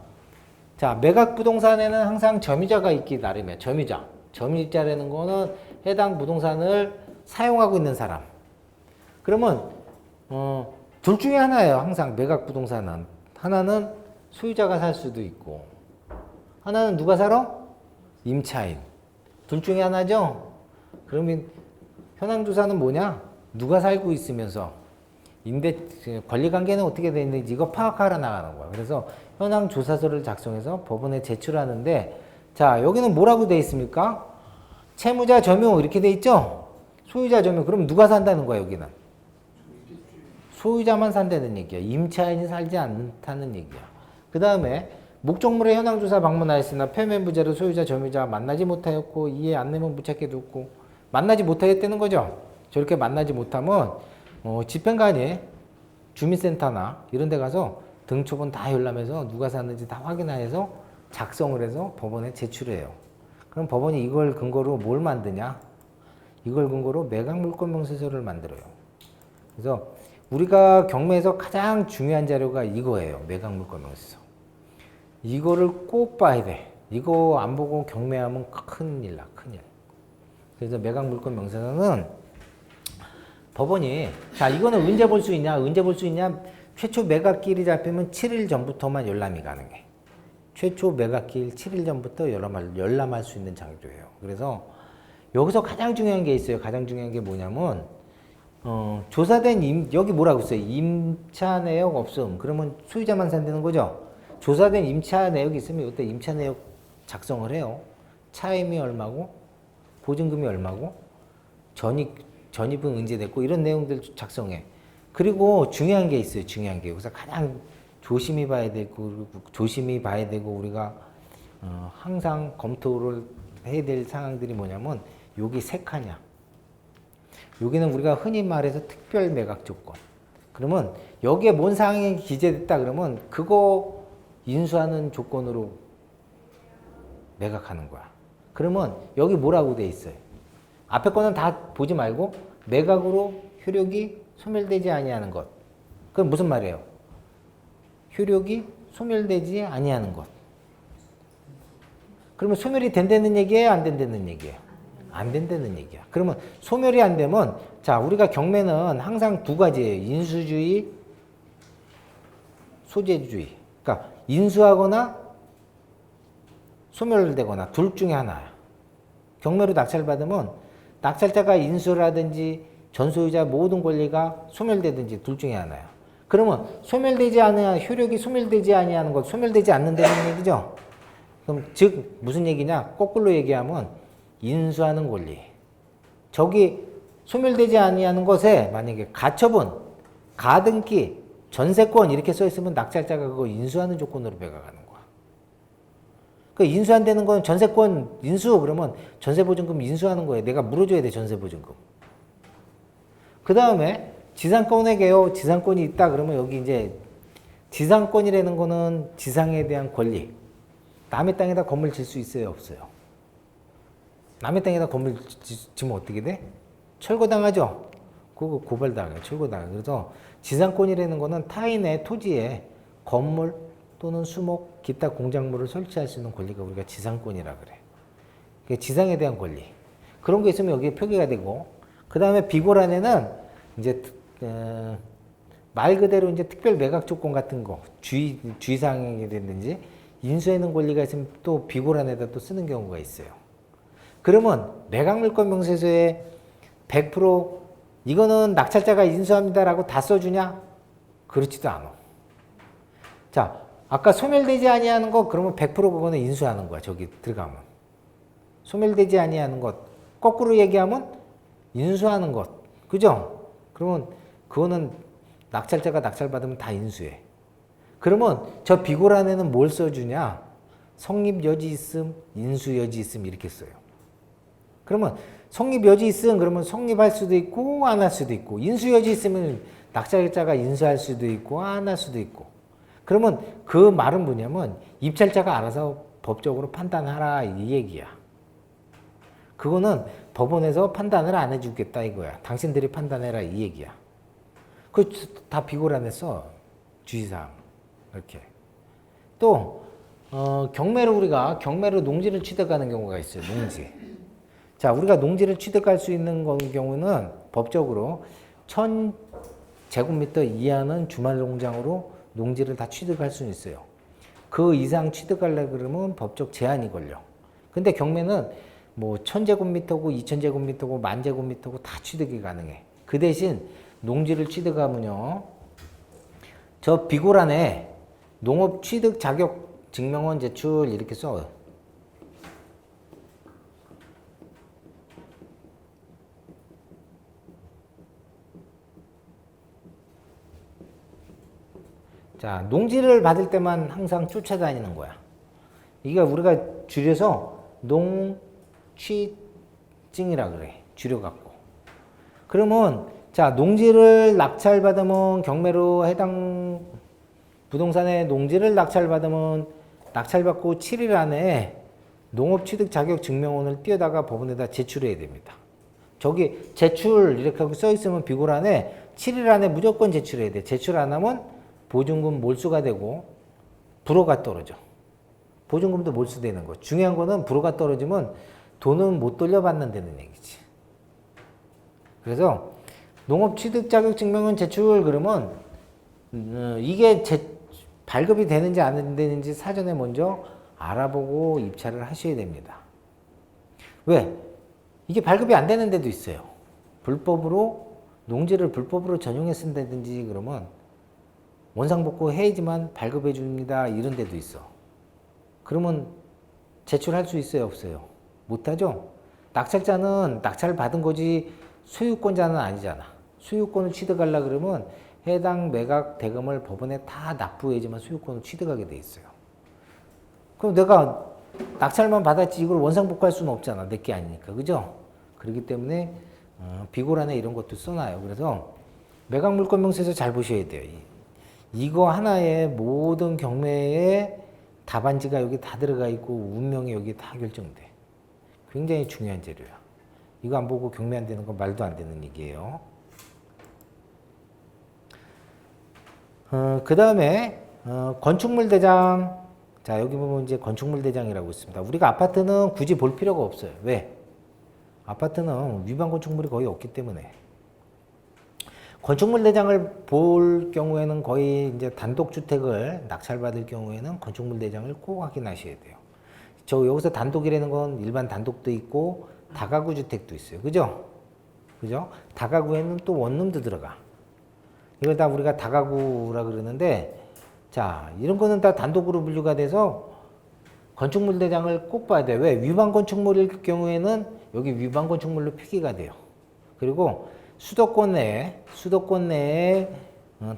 Speaker 1: 자, 매각 부동산에는 항상 점유자가 있기 나름이야. 점유자. 점유자라는 거는 해당 부동산을 사용하고 있는 사람. 그러면 둘 중에 하나예요. 항상 매각 부동산은. 하나는 소유자가 살 수도 있고 하나는 누가 살아? 임차인. 둘 중에 하나죠? 그러면 현황조사는 뭐냐? 누가 살고 있으면서 권리관계는 어떻게 되어 있는지 이거 파악하러 나가는 거야. 그래서 현황조사서를 작성해서 법원에 제출하는데 자, 여기는 뭐라고 되어 있습니까? 채무자 점유 이렇게 되어 있죠? 소유자 점유. 그럼 누가 산다는 거야 여기는? 소유자만 산다는 얘기야. 임차인이 살지 않다는 얘기야. 그 다음에 목적물의 현황조사 방문하였으나 표면부재로 소유자 점유자 만나지 못하였고 이해 안 내면 무착해 뒀고 만나지 못하겠다는 거죠. 저렇게 만나지 못하면 집행관이 주민센터나 이런 데 가서 등초본 다 열람해서 누가 샀는지 다 확인해서 작성을 해서 법원에 제출해요. 그럼 법원이 이걸 근거로 뭘 만드냐? 이걸 근거로 매각물권명세서를 만들어요. 그래서 우리가 경매에서 가장 중요한 자료가 이거예요. 매각물권명세서. 이거를 꼭 봐야 돼. 이거 안 보고 경매하면 큰일 나. 큰일. 그래서 매각물권명세서는 법원이 자 이거는 언제 볼 수 있냐? 언제 볼 수 있냐? 최초 매각기일이 잡히면 7일 전부터만 열람이 가능해. 최초 매각기일 7일 전부터 열람할 수 있는 장소예요. 그래서 여기서 가장 중요한 게 있어요. 가장 중요한 게 뭐냐면 조사된 여기 뭐라고 써요? 임차 내역 없음. 그러면 소유자만 산다는 거죠. 조사된 임차 내역이 있으면 이때 임차 내역 작성을 해요. 차임이 얼마고 보증금이 얼마고 전입은 언제 됐고 이런 내용들 작성해. 그리고 중요한 게 있어요. 중요한 게 여기서 가장 조심히 봐야 되고 우리가 항상 검토를 해야 될 상황들이 뭐냐면 여기 세 칸이야. 여기는 우리가 흔히 말해서 특별 매각 조건. 그러면 여기에 뭔 사항이 기재됐다 그러면 그거 인수하는 조건으로 매각하는 거야. 그러면 여기 뭐라고 돼 있어요? 앞에 거는 다 보지 말고 매각으로 효력이 소멸되지 아니하는 것. 그건 무슨 말이에요? 효력이 소멸되지 아니하는 것. 그러면 소멸이 된다는 얘기예요? 안 된다는 얘기예요? 안 된다는 얘기야. 그러면 소멸이 안 되면 자 우리가 경매는 항상 두 가지예요. 인수주의, 소재주의. 그러니까 인수하거나 소멸되거나 둘 중에 하나야. 경매로 낙찰받으면 낙찰자가 인수라든지 전소유자 모든 권리가 소멸되든지 둘 중에 하나야. 그러면 소멸되지 않아야 효력이 소멸되지 아니하는 것, 소멸되지 않는다는 얘기죠. 그럼 즉 무슨 얘기냐? 거꾸로 얘기하면 인수하는 권리. 저기 소멸되지 아니하는 것에 만약에 가처분, 가등기, 전세권 이렇게 써 있으면 낙찰자가 그거 인수하는 조건으로 매각하는 거야. 그 인수 안 되는 건 전세권 인수 그러면 전세보증금 인수하는 거예요. 내가 물어줘야 돼 전세보증금. 그 다음에 지상권에게요. 지상권이 있다 그러면 여기 이제 지상권이라는 거는 지상에 대한 권리. 남의 땅에다 건물 질 수 있어요? 없어요? 남의 땅에다 건물 지면 어떻게 돼? 철거당하죠? 그거 고발당해요. 철거당해요. 그래서 지상권이라는 거는 타인의 토지에 건물 또는 수목, 기타 공작물을 설치할 수 있는 권리가 우리가 지상권이라 그래. 그게 지상에 대한 권리. 그런 게 있으면 여기에 표기가 되고, 그 다음에 비고란에는 이제, 말 그대로 이제 특별 매각 조건 같은 거, 주의사항이라든지, 인수하는 권리가 있으면 또 비고란에다 또 쓰는 경우가 있어요. 그러면 매각물권명세서에 100% 이거는 낙찰자가 인수합니다라고 다 써주냐? 그렇지도 않아. 자, 아까 소멸되지 아니하는 것 그러면 100% 그거는 인수하는 거야. 저기 들어가면. 소멸되지 아니하는 것. 거꾸로 얘기하면 인수하는 것. 그죠? 그러면 그거는 낙찰자가 낙찰받으면 다 인수해. 그러면 저 비고란에는 뭘 써주냐? 성립 여지 있음, 인수 여지 있음 이렇게 써요. 그러면 성립 여지 있음 그러면 성립할 수도 있고 안 할 수도 있고 인수 여지 있으면 낙찰자가 인수할 수도 있고 안 할 수도 있고 그러면 그 말은 뭐냐면 입찰자가 알아서 법적으로 판단하라 이 얘기야. 그거는 법원에서 판단을 안 해주겠다 이거야. 당신들이 판단해라 이 얘기야. 그 다 비고란에 써. 주의사항. 이렇게. 또 우리가 경매로 농지를 취득하는 경우가 있어요. 농지. 자, 우리가 농지를 취득할 수 있는 경우는 법적으로 1000제곱미터 이하는 주말농장으로 농지를 다 취득할 수는 있어요. 그 이상 취득하려고 그러면 법적 제한이 걸려. 근데 경매는 뭐 1000제곱미터고 2000제곱미터고 10,000제곱미터고 다 취득이 가능해. 그 대신 농지를 취득하면요. 저 비고란에 농업 취득 자격 증명원 제출 이렇게 써요. 자, 농지를 받을 때만 항상 쫓아다니는 거야. 이게 우리가 줄여서 농취증이라 그래. 줄여갖고. 그러면 자, 농지를 낙찰받으면 경매로 해당 부동산의 농지를 낙찰받으면 낙찰받고 7일 안에 농업취득 자격 증명원을 띄어다가 법원에다 제출해야 됩니다. 저기 제출 이렇게 하고 써 있으면 비고란에 7일 안에 무조건 제출해야 돼. 제출 안 하면 보증금 몰수가 되고 불허가 떨어져. 보증금도 몰수되는 거. 중요한 거는 불허가 떨어지면 돈은 못 돌려받는다는 얘기지. 그래서 농업 취득 자격 증명은 제출 그러면 이게 발급이 되는지 안 되는지 사전에 먼저 알아보고 입찰을 하셔야 됩니다. 왜? 이게 발급이 안 되는 데도 있어요. 불법으로 농지를 불법으로 전용해 쓴다든지 그러면 원상복구 해야지만 발급해 줍니다. 이런 데도 있어. 그러면 제출할 수 있어요? 없어요? 못하죠? 낙찰자는 낙찰 받은 거지 소유권자는 아니잖아. 소유권을 취득하려 그러면 해당 매각 대금을 법원에 다 납부해야지만 소유권을 취득하게 돼 있어요. 그럼 내가 낙찰만 받았지 이걸 원상복구할 수는 없잖아. 내 게 아니니까. 그죠? 그렇기 때문에 비고란에 이런 것도 써놔요. 그래서 매각물권명세서 잘 보셔야 돼요. 이거 하나에 모든 경매의 답안지가 여기 다 들어가 있고 운명이 여기 다 결정돼. 굉장히 중요한 재료야. 이거 안 보고 경매 안 되는 건 말도 안 되는 얘기예요. 그 다음에 건축물 대장. 자, 여기 보면 이제 건축물 대장이라고 있습니다. 우리가 아파트는 굳이 볼 필요가 없어요. 왜? 아파트는 위반 건축물이 거의 없기 때문에. 건축물 대장을 볼 경우에는 거의 이제 단독주택을 낙찰받을 경우에는 건축물 대장을 꼭 확인하셔야 돼요. 저 여기서 단독이라는 건 일반 단독도 있고 다가구 주택도 있어요. 그죠? 그죠? 다가구에는 또 원룸도 들어가. 이걸 다 우리가 다가구라 그러는데, 자, 이런 거는 다 단독으로 분류가 돼서 건축물 대장을 꼭 봐야 돼요. 왜? 위반 건축물일 경우에는 여기 위반 건축물로 표기가 돼요. 그리고 수도권 내에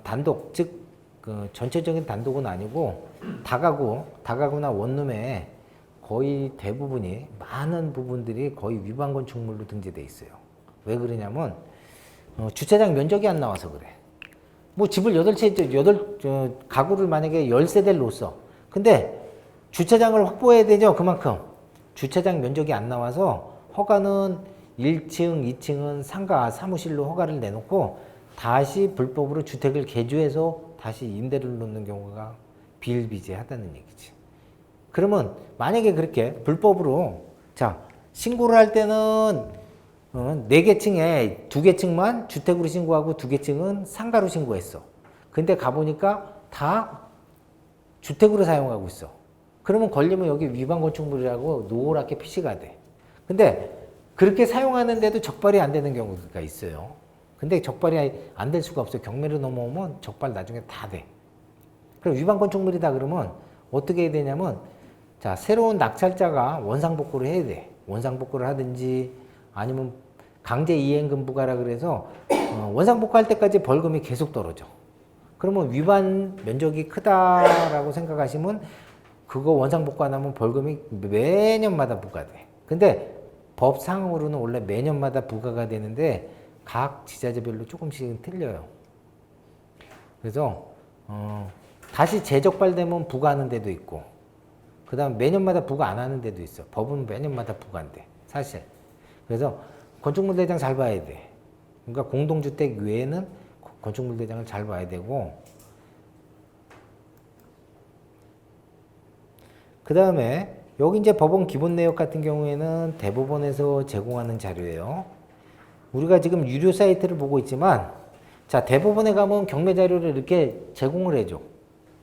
Speaker 1: 단독, 즉 그 전체적인 단독은 아니고 다가구나 원룸에 거의 대부분이 많은 부분들이 거의 위반 건축물로 등재돼 있어요. 왜 그러냐면 주차장 면적이 안 나와서 그래. 뭐 집을 8채, 가구를 만약에 10세대를 놓았어. 근데 주차장을 확보해야 되죠, 그만큼. 주차장 면적이 안 나와서 허가는 1층, 2층은 상가, 사무실로 허가를 내놓고 다시 불법으로 주택을 개조해서 다시 임대를 놓는 경우가 비일비재하다는 얘기지. 그러면 만약에 그렇게 불법으로, 자, 신고를 할 때는 4개 층에 2개 층만 주택으로 신고하고 2개 층은 상가로 신고했어. 근데 가보니까 다 주택으로 사용하고 있어. 그러면 걸리면 여기 위반 건축물이라고 노랗게 표시가 돼. 근데 그렇게 사용하는데도 적발이 안 되는 경우가 있어요. 근데 적발이 안 될 수가 없어요. 경매로 넘어오면 적발 나중에 다 돼. 그럼 위반 건축물이다 그러면 어떻게 해야 되냐면, 자, 새로운 낙찰자가 원상복구를 해야 돼. 원상복구를 하든지 아니면 강제 이행금 부과라 그래서 원상복구할 때까지 벌금이 계속 떨어져. 그러면 위반 면적이 크다라고 생각하시면 그거 원상복구 안 하면 벌금이 매년마다 부과돼. 근데 법상으로는 원래 매년마다 부과가 되는데 각 지자체별로 조금씩 틀려요. 그래서 다시 재적발되면 부과하는 데도 있고, 그 다음 매년마다 부과 안 하는 데도 있어. 법은 매년마다 부과한대, 사실. 그래서 건축물 대장 잘 봐야 돼. 그러니까 공동주택 외에는 건축물 대장을 잘 봐야 되고, 그 다음에 여기 이제 법원 기본 내역 같은 경우에는 대법원에서 제공하는 자료예요. 우리가 지금 유료 사이트를 보고 있지만, 자, 대법원에 가면 경매 자료를 이렇게 제공을 해줘.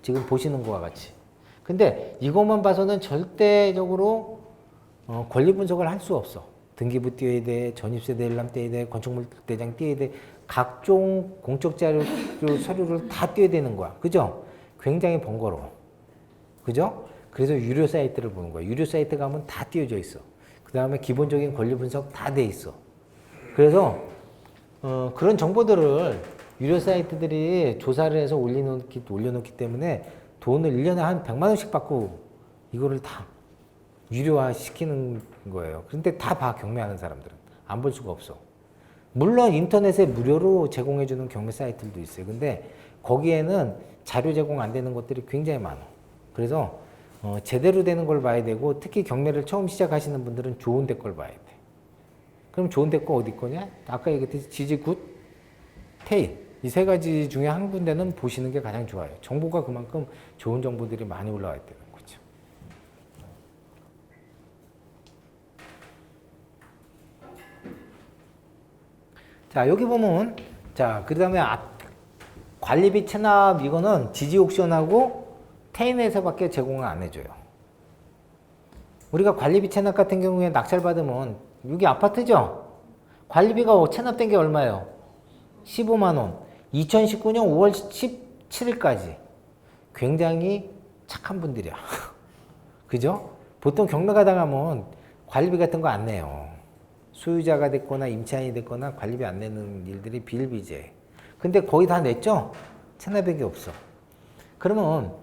Speaker 1: 지금 보시는 것과 같이. 근데 이것만 봐서는 절대적으로 권리 분석을 할 수 없어. 등기부 띄워야 돼, 전입세 대일람 띄워야 돼, 건축물 대장 띄워야 돼. 각종 공적 자료 서류를 다 띄워야 되는 거야. 그죠? 굉장히 번거로워. 그죠? 그래서 유료 사이트를 보는 거야. 유료 사이트 가면 다 띄워져 있어. 그 다음에 기본적인 권리 분석 다 돼 있어. 그래서 그런 정보들을 유료 사이트들이 조사를 해서 올려놓기 때문에 돈을 1년에 한 100만 원씩 받고 이거를 다 유료화 시키는 거예요. 그런데 다 봐, 경매하는 사람들은. 안 볼 수가 없어. 물론 인터넷에 무료로 제공해주는 경매 사이트들도 있어요. 근데 거기에는 자료 제공 안 되는 것들이 굉장히 많아. 그래서 제대로 되는 걸 봐야 되고, 특히 경매를 처음 시작하시는 분들은 좋은 데 걸 봐야 돼. 그럼 좋은 데 거 어디 거냐? 아까 얘기했듯이 지지굿, 테일. 이 세 가지 중에 한 군데는 보시는 게 가장 좋아요. 정보가 그만큼 좋은 정보들이 많이 올라와 있다는 거죠. 자, 여기 보면, 자, 그 다음에 관리비 체납 이거는 지지 옥션하고 태인에서밖에 제공을 안 해줘요. 우리가 관리비 체납 같은 경우에 낙찰 받으면 여기 아파트죠? 관리비가 체납된 게 얼마예요? 15만 원. 2019년 5월 17일까지. 굉장히 착한 분들이야. 그죠? 보통 경매가 당하면 관리비 같은 거 안 내요. 소유자가 됐거나 임차인이 됐거나 관리비 안 내는 일들이 비일비재. 근데 거의 다 냈죠? 체납액이 없어. 그러면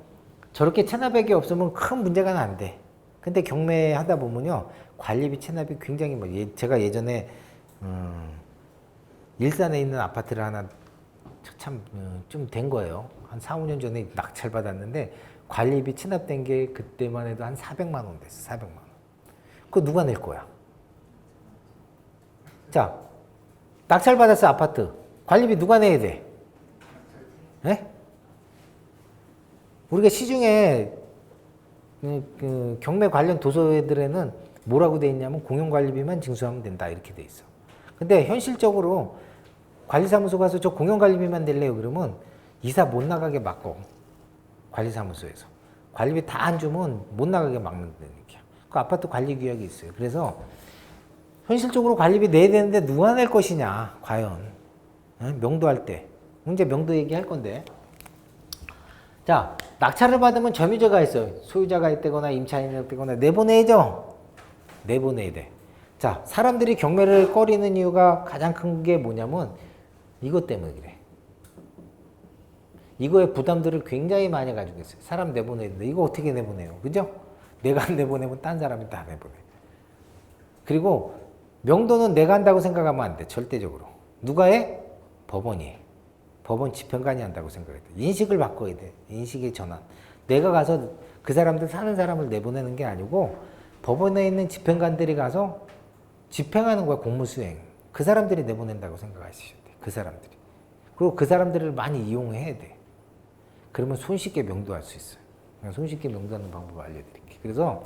Speaker 1: 저렇게 체납액이 없으면 큰 문제가 안 돼. 근데 경매 하다 보면요, 관리비 체납이 굉장히 제가 예전에 일산에 있는 아파트를 하나 참 좀 된 거예요. 한 4, 5년 전에 낙찰 받았는데 관리비 체납된 게 그때만 해도 한 400만 원 됐어. 400만 원. 그거 누가 낼 거야? 자, 낙찰 받았어, 아파트. 관리비 누가 내야 돼? 네? 우리가 시중에 그 경매 관련 도서들에는 뭐라고 돼 있냐면 공용관리비만 징수하면 된다 이렇게 돼 있어. 근데 현실적으로 관리사무소 가서 저 공용관리비만 낼래요 그러면 이사 못 나가게 막고 관리사무소에서 관리비 다 안 주면 못 나가게 막는다니까. 그 아파트 관리 규약이 있어요. 그래서 현실적으로 관리비 내야 되는데 누가 낼 것이냐 과연. 명도할 때 이제 명도 얘기할 건데, 자, 낙찰을 받으면 점유자가 있어요. 소유자가 있다거나 임차인이 있다거나 내보내야죠. 내보내야 돼. 자, 사람들이 경매를 꺼리는 이유가 가장 큰 게 뭐냐면 이것 때문에 그래. 이거에 부담들을 굉장히 많이 가지고 있어요. 사람 내보내야 돼. 이거 어떻게 내보내요? 그죠? 내가 안 내보내면 딴 사람이 다 내보내. 그리고 명도는 내가 한다고 생각하면 안 돼. 절대적으로. 누가 해? 법원이 해. 법원 집행관이 한다고 생각해야 돼. 인식을 바꿔야 돼. 인식의 전환. 내가 가서 그 사람들 사는 사람을 내보내는 게 아니고 법원에 있는 집행관들이 가서 집행하는 거야. 공무수행. 그 사람들이 내보낸다고 생각하셔야 돼. 그 사람들이. 그리고 그 사람들을 많이 이용해야 돼. 그러면 손쉽게 명도할 수 있어요. 손쉽게 명도하는 방법을 알려드릴게요. 그래서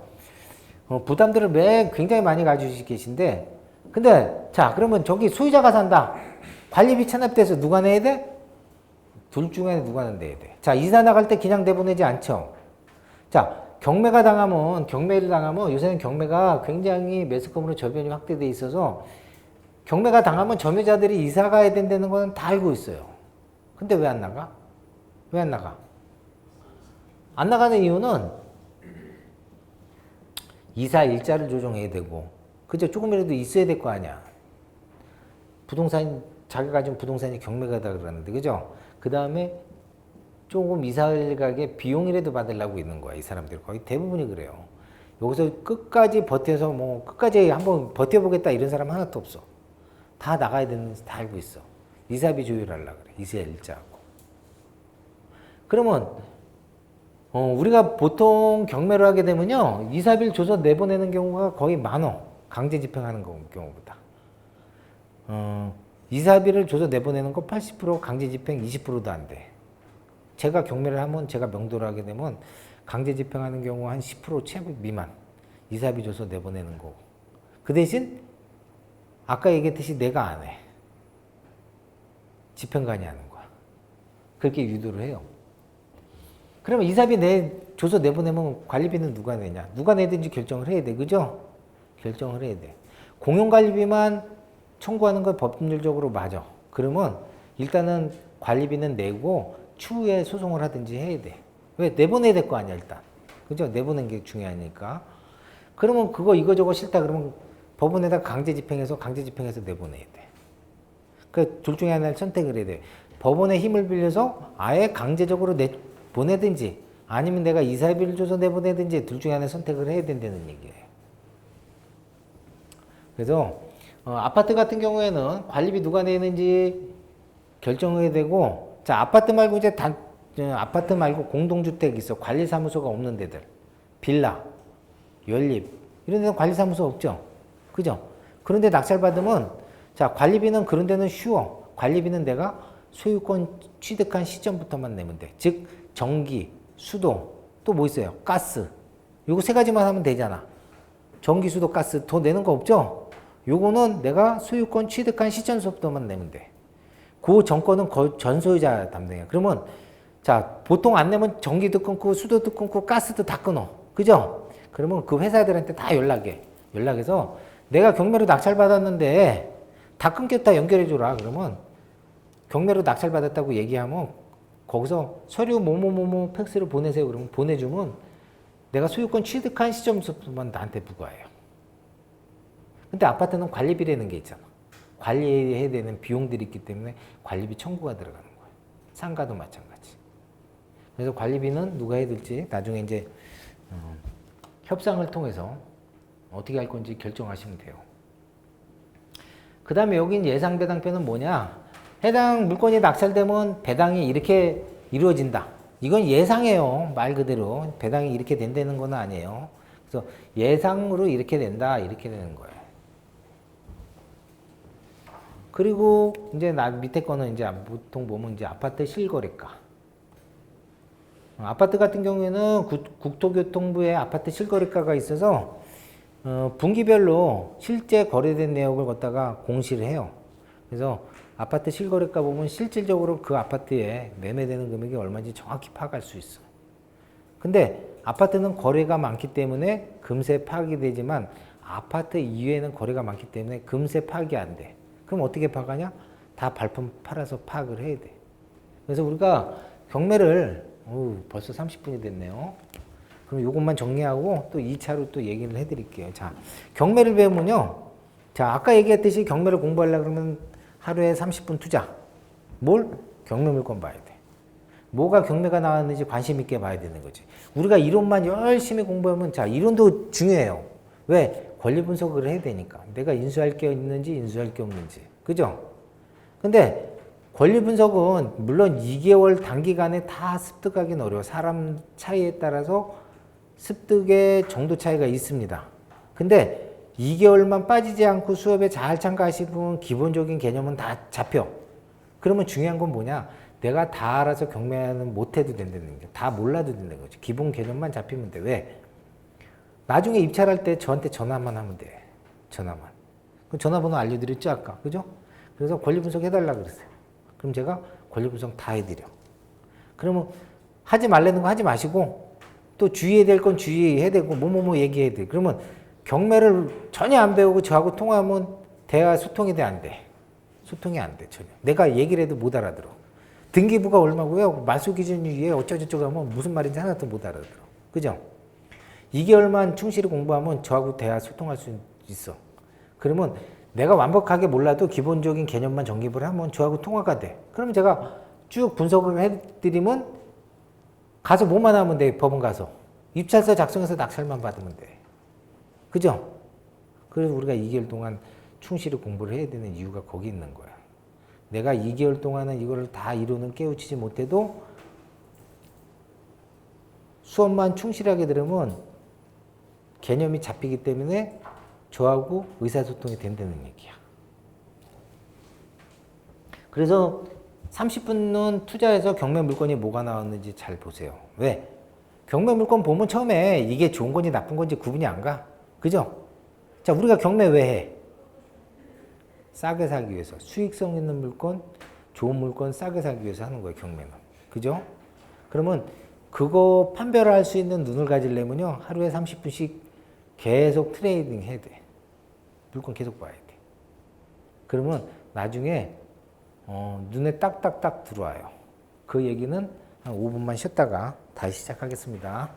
Speaker 1: 부담들을 굉장히 많이 가지고 계신데, 근데 자, 그러면 저기 소유자가 산다. 관리비 체납돼서 누가 내야 돼? 둘 중에 누가 내야 돼? 자, 이사 나갈 때 그냥 내보내지 않죠. 자, 경매를 당하면 요새는 경매가 굉장히 매스컴으로 저변이 확대돼 있어서 경매가 당하면 점유자들이 이사 가야 된다는 건 다 알고 있어요. 근데 왜 안 나가? 왜 안 나가? 안 나가는 이유는 이사 일자를 조정해야 되고, 그죠? 조금이라도 있어야 될 거 아니야. 부동산, 자기가 가진 부동산이 경매가다 그러는데, 그죠? 그 다음에 조금 이사를 가게 비용이라도 받으려고 있는 거야. 이 사람들 거의 대부분이 그래요. 여기서 끝까지 버텨서 끝까지 한번 버텨보겠다 이런 사람 하나도 없어. 다 나가야 되는지 다 알고 있어. 이사비 조율하려고 그래. 이사 일자하고. 그러면 우리가 보통 경매를 하게 되면요, 이사비를 줘서 내보내는 경우가 거의 많어. 강제 집행하는 경우보다. 이사비를 줘서 내보내는 거 80%, 강제 집행 20%도 안 돼. 제가 경매를 하면, 제가 명도를 하게 되면 강제 집행하는 경우 한 10% 최고 미만. 이사비 줘서 내보내는 거고. 그 대신 아까 얘기했듯이 내가 안 해. 집행관이 하는 거야. 그렇게 유도를 해요. 그러면 이사비 줘서 내보내면 관리비는 누가 내냐? 누가 내든지 결정을 해야 돼. 그죠? 결정을 해야 돼. 공용관리비만 청구하는 건 법률적으로 맞아. 그러면 일단은 관리비는 내고 추후에 소송을 하든지 해야 돼. 왜? 내보내야 될 거 아니야, 일단. 그죠? 내보낸 게 중요하니까. 그러면 이거 싫다 그러면 법원에다 강제 집행해서 내보내야 돼. 그 둘 중에 하나를 선택을 해야 돼. 법원의 힘을 빌려서 아예 강제적으로 보내든지 아니면 내가 이사비를 줘서 내보내든지 둘 중에 하나를 선택을 해야 된다는 얘기예요. 그래서 아파트 같은 경우에는 관리비 누가 내는지 결정해야 되고, 자, 아파트 말고 이제 아파트 말고 공동주택 있어. 관리사무소가 없는 데들. 빌라, 연립 이런 데는 관리사무소 없죠. 그죠? 그런데 낙찰받으면, 자, 관리비는 그런 데는 쉬워. 관리비는 내가 소유권 취득한 시점부터만 내면 돼. 즉 전기, 수도, 또 뭐 있어요? 가스. 요거 세 가지만 하면 되잖아. 전기, 수도, 가스 더 내는 거 없죠? 요거는 내가 소유권 취득한 시점부터만 내면 돼. 그 정권은 전 소유자 담당이야. 그러면 자, 보통 안 내면 전기도 끊고 수도도 끊고 가스도 다 끊어. 그죠? 그러면 그 회사들한테 다 연락해. 연락해서 내가 경매로 낙찰받았는데 다 끊겼다 연결해줘라. 그러면 경매로 낙찰받았다고 얘기하면 거기서 서류 뭐뭐뭐뭐 팩스를 보내세요. 그러면 보내주면 내가 소유권 취득한 시점부터만 나한테 부과해요. 근데 아파트는 관리비라는 게 있잖아. 관리해야 되는 비용들이 있기 때문에 관리비 청구가 들어가는 거예요. 상가도 마찬가지. 그래서 관리비는 누가 해야 될지 나중에 이제 협상을 통해서 어떻게 할 건지 결정하시면 돼요. 그 다음에 여기 예상 배당표는 뭐냐? 해당 물건이 낙찰되면 배당이 이렇게 이루어진다. 이건 예상이에요. 말 그대로. 배당이 이렇게 된다는 건 아니에요. 그래서 예상으로 이렇게 된다. 이렇게 되는 거예요. 그리고 이제 밑에 거는 이제 보통 보면 이제 아파트 실거래가. 아파트 같은 경우에는 국토교통부에 아파트 실거래가가 있어서 분기별로 실제 거래된 내역을 갖다가 공시를 해요. 그래서 아파트 실거래가 보면 실질적으로 그 아파트에 매매되는 금액이 얼마인지 정확히 파악할 수 있어. 근데 아파트는 거래가 많기 때문에 금세 파악이 되지만 아파트 이외에는 거래가 많기 때문에 금세 파악이 안 돼. 그럼 어떻게 파악하냐? 다 발품 팔아서 파악을 해야 돼. 그래서 우리가 경매를 벌써 30분이 됐네요. 그럼 이것만 정리하고 또 2차로 또 얘기를 해드릴게요. 자, 경매를 배우면요. 자, 아까 얘기했듯이 경매를 공부하려고 그러면 하루에 30분 투자. 뭘? 경매 물건 봐야 돼. 뭐가 경매가 나왔는지 관심 있게 봐야 되는 거지. 우리가 이론만 열심히 공부하면 자, 이론도 중요해요. 왜? 권리 분석을 해야 되니까. 내가 인수할 게 있는지 인수할 게 없는지. 그죠? 근데 권리 분석은 물론 2개월 단기간에 다 습득하기는 어려워. 사람 차이에 따라서 습득의 정도 차이가 있습니다. 근데 2개월만 빠지지 않고 수업에 잘 참가하시면 기본적인 개념은 다 잡혀. 그러면 중요한 건 뭐냐? 내가 다 알아서 경매는 못해도 된다는 게. 다 몰라도 된다는 거지. 기본 개념만 잡히면 돼. 왜? 나중에 입찰할 때 저한테 전화만 하면 돼. 전화만. 그 전화번호 알려드렸죠 아까. 그죠? 그래서 권리 분석 해달라고 그랬어요. 그럼 제가 권리 분석 다 해드려. 그러면 하지 말라는 거 하지 마시고 또 주의해야 될 건 주의해야 되고 뭐뭐뭐 얘기해야 돼. 그러면 경매를 전혀 안 배우고 저하고 통화하면 대화 소통이 돼 안 돼. 소통이 안 돼 전혀. 내가 얘기를 해도 못 알아들어. 등기부가 얼마고요? 말소 기준이 위에 어쩌고저쩌고 하면 무슨 말인지 하나도 못 알아들어. 그죠? 2개월만 충실히 공부하면 저하고 대화 소통할 수 있어. 그러면 내가 완벽하게 몰라도 기본적인 개념만 정립을 하면 저하고 통화가 돼. 그럼 제가 쭉 분석을 해드리면 가서 뭐만 하면 돼. 법원 가서. 입찰서 작성해서 낙찰만 받으면 돼. 그죠? 그래서 우리가 2개월 동안 충실히 공부를 해야 되는 이유가 거기 있는 거야. 내가 2개월 동안은 이거를 다 이론을 깨우치지 못해도 수업만 충실하게 들으면 개념이 잡히기 때문에 저하고 의사소통이 된다는 얘기야. 그래서 30분은 투자해서 경매 물건이 뭐가 나왔는지 잘 보세요. 왜? 경매 물건 보면 처음에 이게 좋은 건지 나쁜 건지 구분이 안 가. 그죠? 자, 우리가 경매 왜 해? 싸게 사기 위해서. 수익성 있는 물건, 좋은 물건 싸게 사기 위해서 하는 거예요, 경매는. 그죠? 그러면 그거 판별할 수 있는 눈을 가지려면요, 하루에 30분씩 계속 트레이딩 해야 돼. 물건 계속 봐야 돼. 그러면 나중에 눈에 딱딱딱 들어와요. 그 얘기는 한 5분만 쉬었다가 다시 시작하겠습니다.